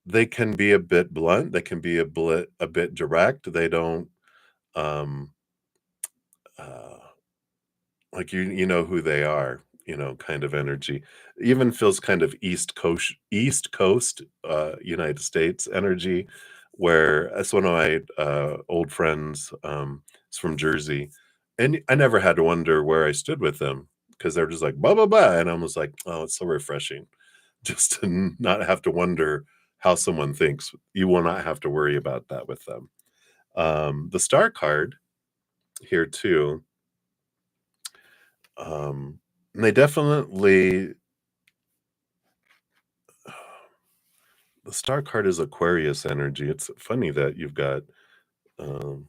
They can be a bit blunt. They can be a bit direct. They don't um, uh, like you know who they are, kind of energy. Even feels kind of East Coast, United States energy, where that's one of my old friends, is from Jersey, and I never had to wonder where I stood with them because they're just like blah blah blah, and I was like, oh, it's so refreshing just to not have to wonder how someone thinks. You will not have to worry about that with them. The star card here too. And they definitely the star card is Aquarius energy. It's funny that you've got um,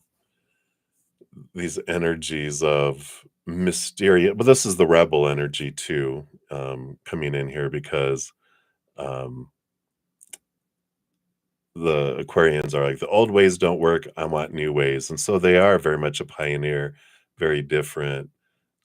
these energies of mysterious, but this is the rebel energy too, coming in here because um, the Aquarians are like the old ways don't work. I want new ways, and so they are very much a pioneer, very different.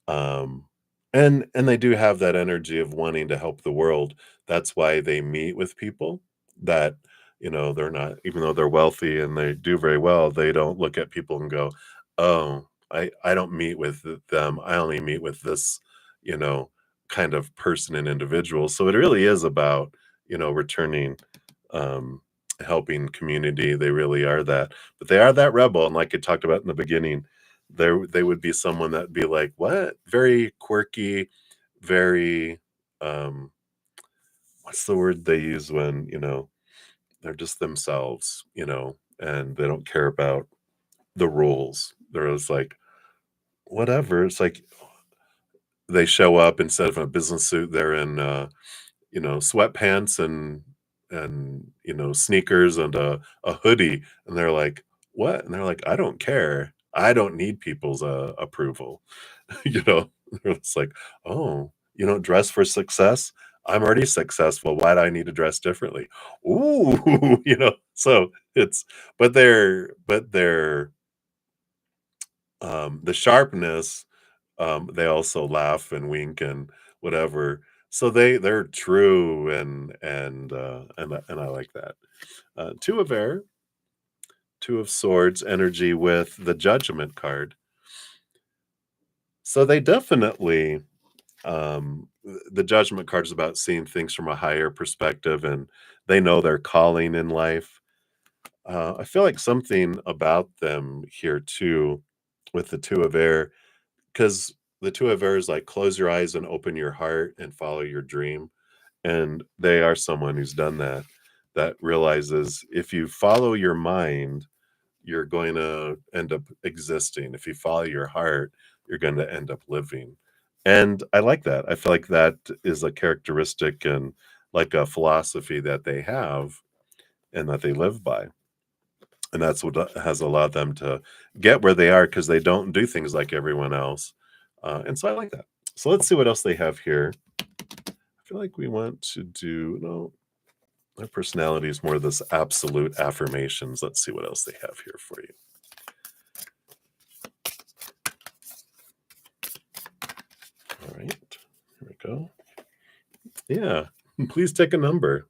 Um, and they do have that energy of wanting to help the world. That's why they meet with people that, they're not, even though they're wealthy and they do very well, they don't look at people and go, "Oh, I don't meet with them. I only meet with this, you know, kind of person and individual. So it really is about, returning, um, helping community. They really are that, but they are that rebel. And like I talked about in the beginning, they would be someone that'd be like, what? Very quirky, very, um, what's the word they use when, they're just themselves, and they don't care about the rules. They're just like, whatever. It's like they show up instead of in a business suit, they're in sweatpants and sneakers and a hoodie, and they're like, "What?" And they're like, "I don't care. I don't need people's approval." you know, it's like, "Oh, you don't dress for success? I'm already successful. Why do I need to dress differently?" Ooh, So it's but they're the sharpness, they also laugh and wink and whatever. So they're true and I like that. Two of air, two of swords energy with the judgment card. So they definitely the judgment card is about seeing things from a higher perspective and they know their calling in life. I feel like something about them here too with the two of air. 'Cause the 2 of Air like, close your eyes and open your heart and follow your dream, and they are someone who's done that, that realizes if you follow your mind, you're going to end up existing. If you follow your heart, you're gonna end up living, and I like that. I feel like that is a characteristic and, like, a philosophy that they have and that they live by. And that's what has allowed them to get where they are because they don't do things like everyone else. And so I like that. So let's see what else they have here. I feel like we want to do, no, their personality is more this absolute affirmations. Let's see what else they have here for you. All right, here we go. Yeah, please take a number.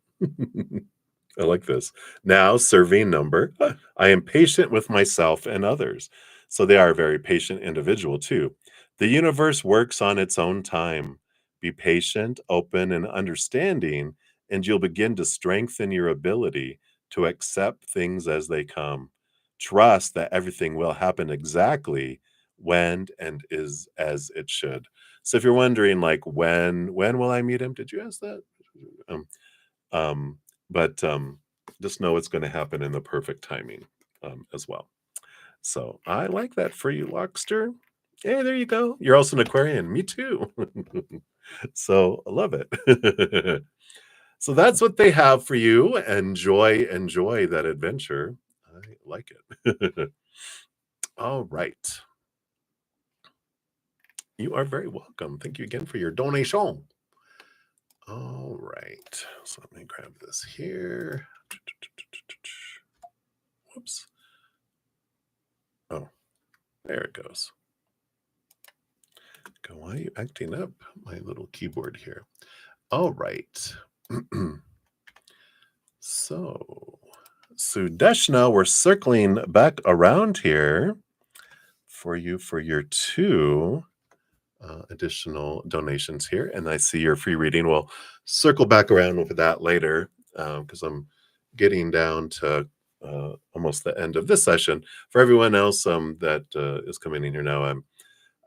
I like this. Now, serving number. I am patient with myself and others. So they are a very patient individual too. The universe works on its own time. Be patient, open, and understanding, and you'll begin to strengthen your ability to accept things as they come. Trust that everything will happen exactly when and is as it should. So if you're wondering, like, when will I meet him? Did you ask that? Um, um, but just know it's going to happen in the perfect timing as well. So I like that for you, Lockster. Hey, there you go. You're also an Aquarian. Me too. So I love it. So that's what they have for you. Enjoy that adventure. I like it. All right. You are very welcome. Thank you again for your donation. All right. So let me grab this here. Whoops. Oh, there it goes. Go, why are you acting up my little keyboard here? All right. So, Sudeshna, we're circling back around here for you for your two additional donations here. And I see your free reading. We'll circle back around with that later because I'm getting down to almost the end of this session. For everyone else that is coming in here now,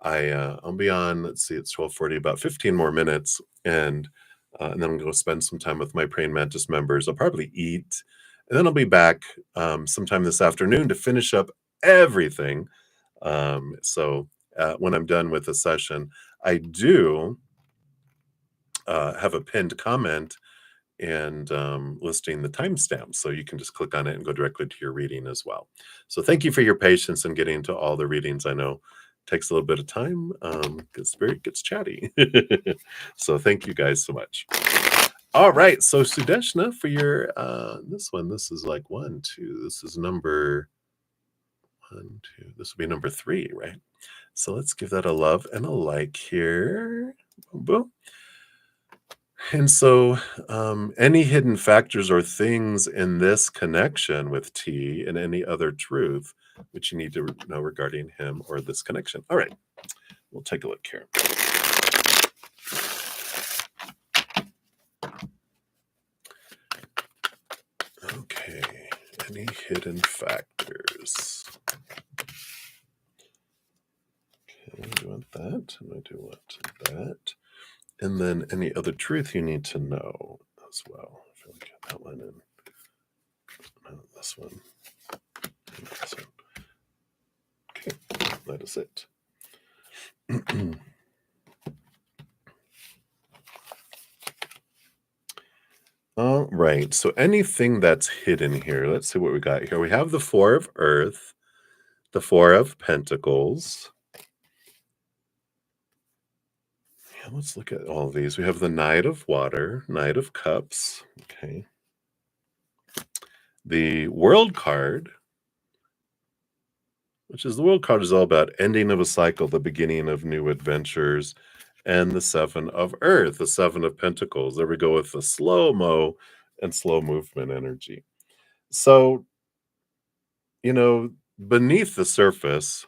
I'll be on, let's see, it's 12:40, about 15 more minutes, and then I'm going to spend some time with my Praying Mantis members. I'll probably eat, and then I'll be back sometime this afternoon to finish up everything. So when I'm done with the session, I do have a pinned comment and listing the timestamp. So you can just click on it and go directly to your reading as well. So thank you for your patience in getting to all the readings. I know it takes a little bit of time. Spirit gets chatty. So thank you guys so much. All right. So Sudeshna, for your this one, this is like 1, 2. This is number 1, 2. This will be number 3, right? So let's give that a love and a like here. Boom, boom. And so, any hidden factors or things in this connection with T and any other truth which you need to know regarding him or this connection. All right, we'll take a look here. Any hidden factors? Okay, do you want that? And I do want that. And then any other truth you need to know as well. I feel like I got that one in. This one. And this one. Okay, that is it. All right, so anything that's hidden here, let's see what we got here. We have the Four of Earth, the Four of Pentacles. Yeah, let's look at all of these. We have the Knight of Water, Knight of Cups, okay. The World card, which is the World card is all about ending of a cycle, the beginning of new adventures, and the Seven of Earth, the Seven of Pentacles. There we go with the slow-mo and slow movement energy. So, beneath the surface,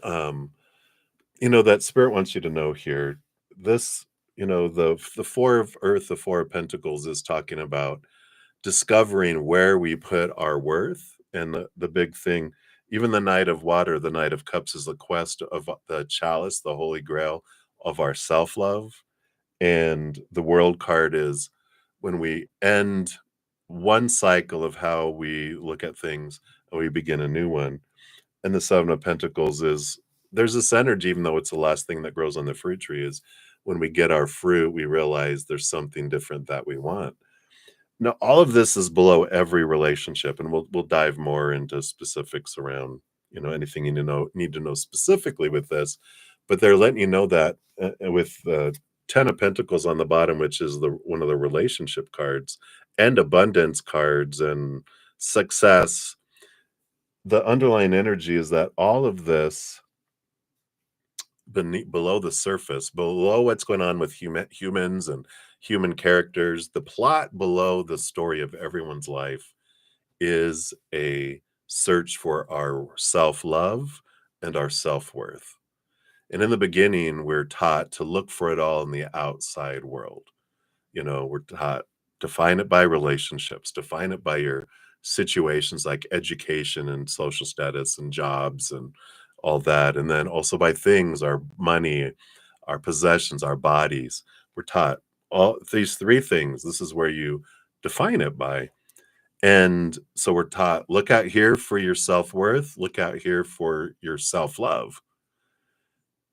that spirit wants you to know here, this, the Four of Earth, the Four of Pentacles is talking about discovering where we put our worth. And the big thing, even the Knight of Water, the Knight of Cups is the quest of the chalice, the holy grail of our self-love. And the World card is when we end one cycle of how we look at things and we begin a new one. And the Seven of Pentacles is there's this energy, even though it's the last thing that grows on the fruit tree, is when we get our fruit, we realize there's something different that we want. Now, all of this is below every relationship, and we'll dive more into specifics around, anything you need to know specifically with this. But they're letting you know that with the Ten of Pentacles on the bottom, which is the one of the relationship cards, and abundance cards and success, the underlying energy is that all of this below the surface, below what's going on with humans and human characters, the plot below the story of everyone's life is a search for our self-love and our self-worth. And in the beginning, we're taught to look for it all in the outside world. We're taught define it by relationships, define it by your situations like education and social status and jobs and all that. And then also by things, our money, our possessions, our bodies. We're taught all these three things. This is where you define it by. And so we're taught look out here for your self-worth, look out here for your self-love.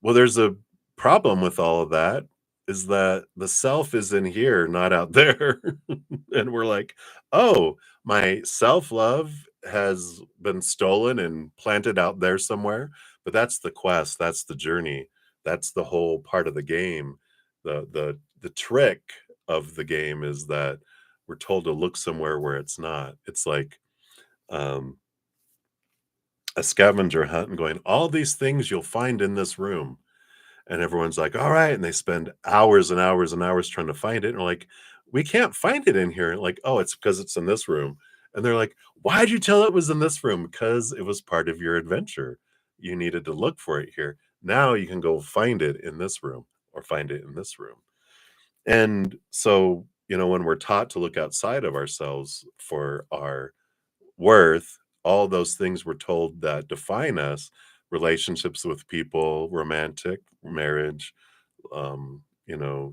Well, there's a problem with all of that is that the self is in here, not out there. And we're like, oh, my self-love has been stolen and planted out there somewhere. But that's the quest, that's the journey, that's the whole part of the game. The trick of the game is that we're told to look somewhere where it's not. It's like um, a scavenger hunt and going, all these things you'll find in this room. And everyone's like, all right. And they spend hours and hours and hours trying to find it. And we're like, we can't find it in here. Like, oh, it's because it's in this room. And they're like, why'd you tell it was in this room? Because it was part of your adventure. You needed to look for it here. Now you can go find it in this room or find it in this room. And so, when we're taught to look outside of ourselves for our worth, all those things we're told that define us, relationships with people, romantic, marriage,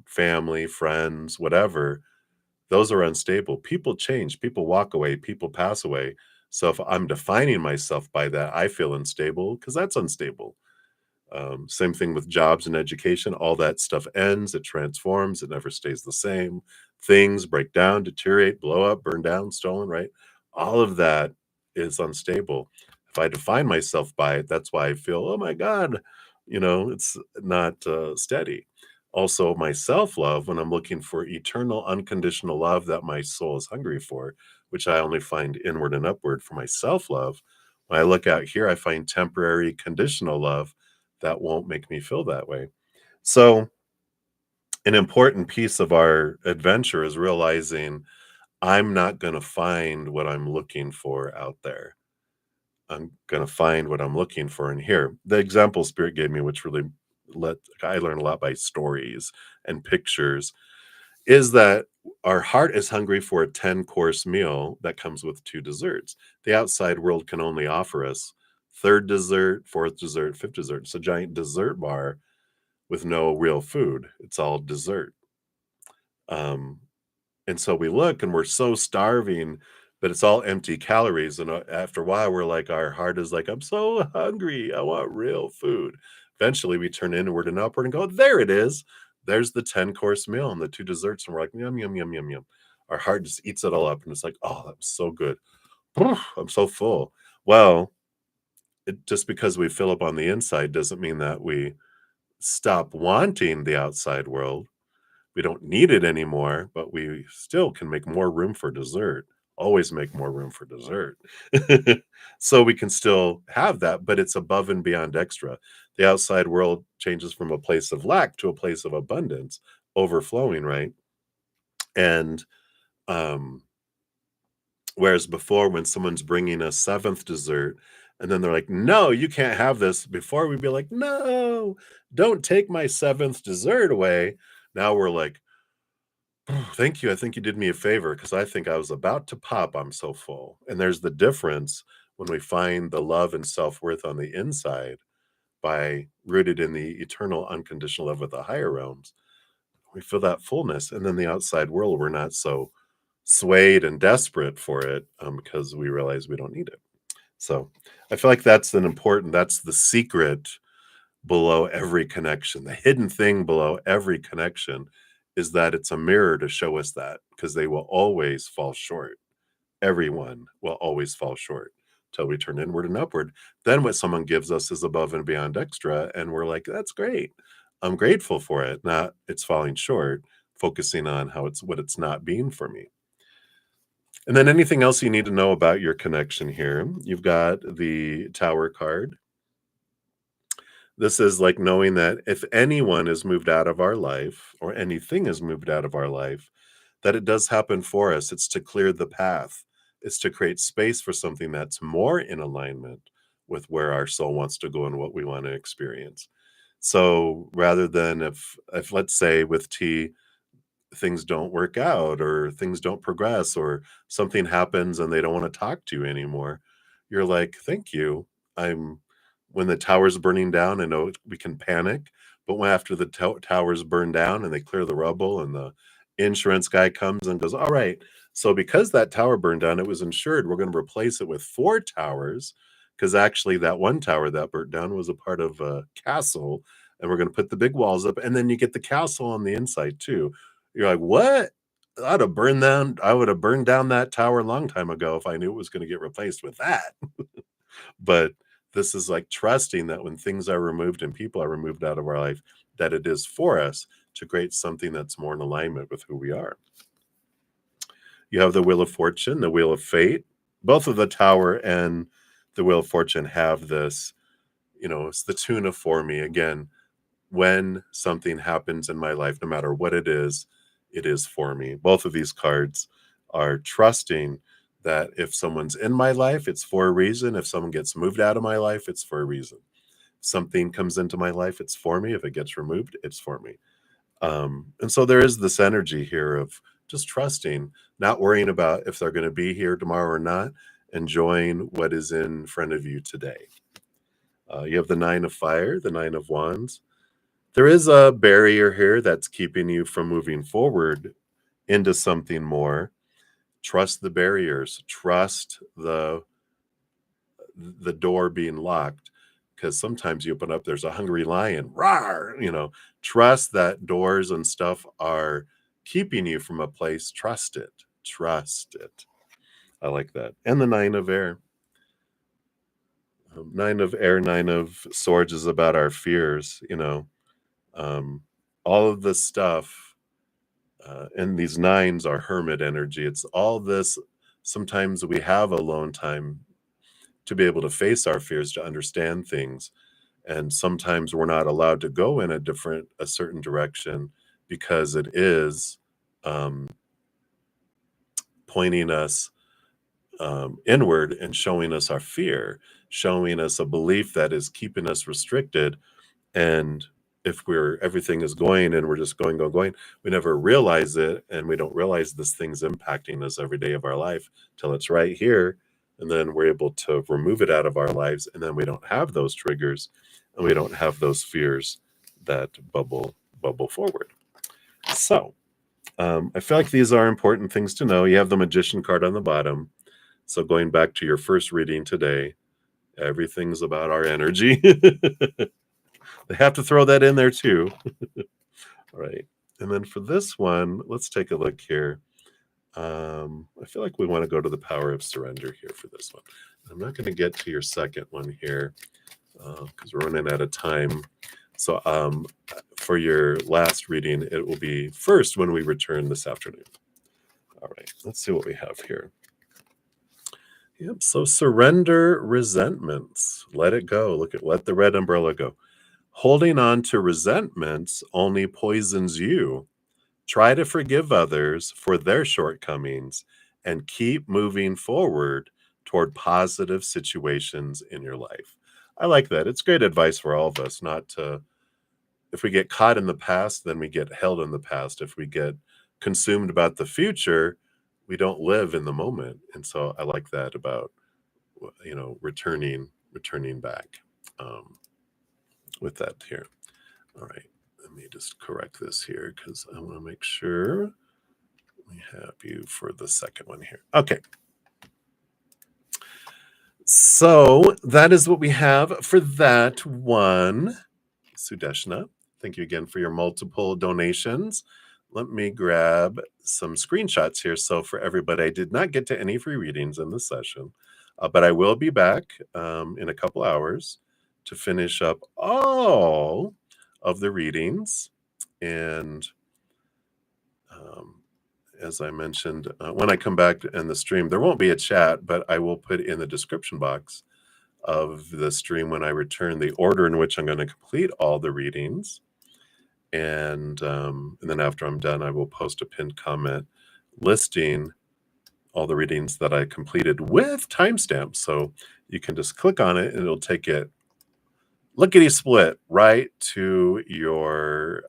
family, friends, whatever, those are unstable. People change, people walk away, people pass away. So if I'm defining myself by that, I feel unstable because that's unstable. Same thing with jobs and education. All that stuff ends, it transforms, it never stays the same. Things break down, deteriorate, blow up, burn down, stolen, right? All of that is unstable. If I define myself by it, that's why I feel, oh my God, it's not steady. Also, my self love, when I'm looking for eternal, unconditional love that my soul is hungry for, which I only find inward and upward for my self love. When I look out here, I find temporary, conditional love that won't make me feel that way. So, an important piece of our adventure is realizing I'm not going to find what I'm looking for out there. I'm going to find what I'm looking for in here. The example Spirit gave me, which really I learned a lot by stories and pictures, is that our heart is hungry for a 10-course meal that comes with 2 desserts. The outside world can only offer us 3rd dessert, 4th dessert, 5th dessert. It's a giant dessert bar with no real food. It's all dessert. Um, and so we look and we're so starving, but it's all empty calories. And after a while, we're like, our heart is like, I'm so hungry. I want real food. Eventually, we turn inward and upward and go, there it is. There's the 10-course meal and the 2 desserts. And we're like, yum, yum, yum, yum, yum. Our heart just eats it all up. And it's like, oh, that was so good. I'm so full. Well, just because we fill up on the inside doesn't mean that we stop wanting the outside world. We don't need it anymore, but we still can make more room for dessert. Always make more room for dessert. So we can still have that, but it's above and beyond extra. The outside world changes from a place of lack to a place of abundance, overflowing, right? And um, whereas before, when someone's bringing a 7th dessert, and then they're like, no, you can't have this. Before we'd be like, no, don't take my 7th dessert away. Now we're like, thank you. I think you did me a favor because I think I was about to pop. I'm so full. And there's the difference when we find the love and self worth on the inside by rooted in the eternal unconditional love of the higher realms. We feel that fullness. And then the outside world, we're not so swayed and desperate for it because we realize we don't need it. So I feel like that's the secret below every connection. The hidden thing below every connection is that it's a mirror to show us that because they will always fall short. Everyone will always fall short till we turn inward and upward. Then what someone gives us is above and beyond extra. And we're like, that's great. I'm grateful for it. Not it's falling short, focusing on how it's what it's not being for me. And then anything else you need to know about your connection here? You've got the Tower card. This is like knowing that if anyone is moved out of our life or anything is moved out of our life, that it does happen for us. It's to clear the path. It's to create space for something that's more in alignment with where our soul wants to go and what we want to experience. So rather than if let's say with T, things don't work out or things don't progress or something happens and they don't want to talk to you anymore, you're like, thank you. I'm when the tower's burning down, I know we can panic, but when after the towers burn down and they clear the rubble and the insurance guy comes and goes, all right, so because that tower burned down, it was insured, we're going to replace it with 4 towers because actually that one tower that burnt down was a part of a castle, and we're going to put the big walls up, and then you get the castle on the inside too. You're like, "What? I would have burned down that tower a long time ago if I knew it was gonna get replaced with that." But this is like trusting that when things are removed and people are removed out of our life, that it is for us to create something that's more in alignment with who we are. You have the Wheel of Fortune, the Wheel of Fate. Both of the Tower and the Wheel of Fortune have this, it's the tuna for me. Again, when something happens in my life, no matter what it is for me. Both of these cards are trusting that if someone's in my life, it's for a reason. If someone gets moved out of my life, it's for a reason. Something comes into my life, it's for me. If it gets removed, it's for me. And so there is this energy here of just trusting, not worrying about if they're going to be here tomorrow or not, enjoying what is in front of you today. You have the Nine of Fire, the Nine of Wands. There is a barrier here that's keeping you from moving forward into something more. Trust the barriers. Trust the door being locked, because sometimes you open up, there's a hungry lion. Rawr, trust that doors and stuff are keeping you from a place. Trust it. Trust it. I like that. And the Nine of Air. Nine of Air, Nine of Swords is about our fears, um, all of this stuff, and these nines are hermit energy. It's all this. Sometimes we have alone time to be able to face our fears, to understand things, and sometimes we're not allowed to go in a certain direction because it is um, pointing us inward and showing us our fear, showing us a belief that is keeping us restricted. And if everything is going and we're just going, we never realize it, and we don't realize this thing's impacting us every day of our life till it's right here, and then we're able to remove it out of our lives, and then we don't have those triggers, and we don't have those fears that bubble forward. So I feel like these are important things to know. You have the Magician card on the bottom. So going back to your first reading today, everything's about our energy. They have to throw that in there too. All right. And then for this one, let's take a look here. I feel like we want to go to the power of surrender here for this one. I'm not going to get to your second one here because we're running out of time. So for your last reading, it will be first when we return this afternoon. All right, let's see what we have here. Yep, so surrender resentments. Let it go. Let the red umbrella go. Holding on to resentments only poisons you. Try to forgive others for their shortcomings and keep moving forward toward positive situations in your life. I like that. It's great advice for all of us, not to, if we get caught in the past, then we get held in the past. If we get consumed about the future, we don't live in the moment. And so I like that about, returning back with that here. All right, let me just correct this here because I want to make sure we have you for the second one here. Okay. So that is what we have for that one. Sudeshna, thank you again for your multiple donations. Let me grab some screenshots here. So for everybody, I did not get to any free readings in this session, but I will be back in a couple hours to finish up all of the readings. And as I mentioned, when I come back in the stream, there won't be a chat, but I will put in the description box of the stream when I return the order in which I'm going to complete all the readings. And then after I'm done, I will post a pinned comment listing all the readings that I completed with timestamps. So you can just click on it and it'll take it lickety split right to your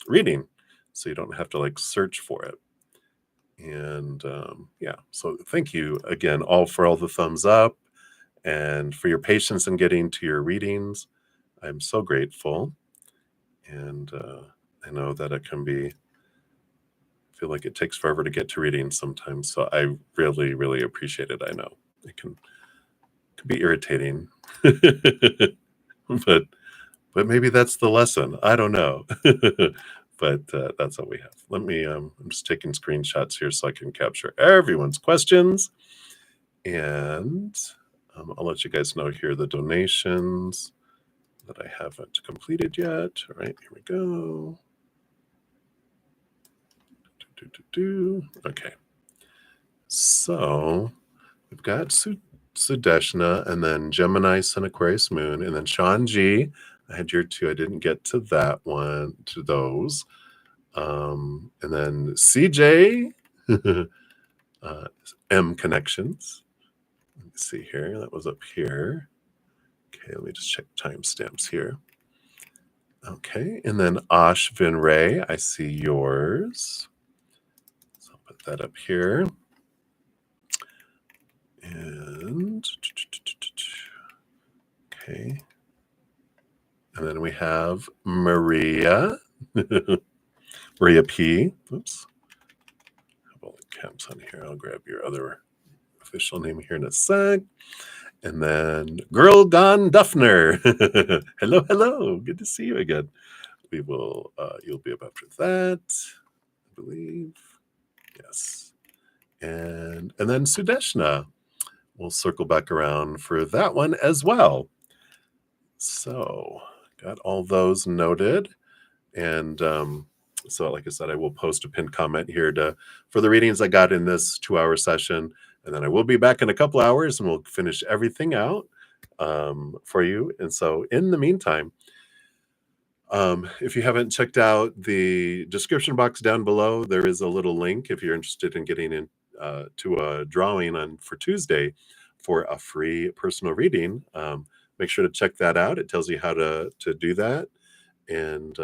reading. So you don't have to search for it. And so thank you again for all the thumbs up and for your patience in getting to your readings. I'm so grateful. And I know that it can feel like it takes forever to get to readings sometimes. So I really, really appreciate it. I know it can be irritating, but maybe that's the lesson. I don't know. But that's what we have. I'm just taking screenshots here so I can capture everyone's questions. And I'll let you guys know here the donations that I haven't completed yet. All right, here we go. Okay. So we've got Sudeshna, and then Gemini, Sun, Aquarius, Moon, and then Sean G. I had your two. I didn't get to that one, to those. And then CJ, M Connections. Let me see here. That was up here. Okay, let me just check timestamps here. Okay, and then Ashvin Ray, I see yours. So I'll put that up here. And okay. And then we have Maria. Maria P. Oops. Have all the caps on here. I'll grab your other official name here in a sec. And then Girl Gone Duffner. Hello, hello. Good to see you again. We will, you'll be up after that, I believe. Yes. And then Sudeshna. We'll circle back around for that one as well. So got all those noted. And so like I said, I will post a pinned comment here for the readings I got in this 2-hour session. And then I will be back in a couple hours and we'll finish everything out for you. And so in the meantime, if you haven't checked out the description box down below, there is a little link if you're interested in getting in to a drawing for Tuesday for a free personal reading. Make sure to check that out. It tells you how to do that. And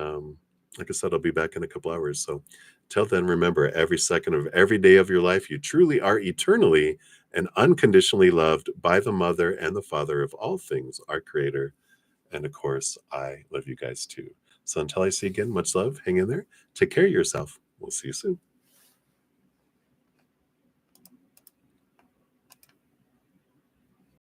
like I said, I'll be back in a couple hours. So till then, remember, every second of every day of your life, you truly are eternally and unconditionally loved by the mother and the father of all things, our creator. And of course, I love you guys too. So until I see you again, much love. Hang in there. Take care of yourself. We'll see you soon.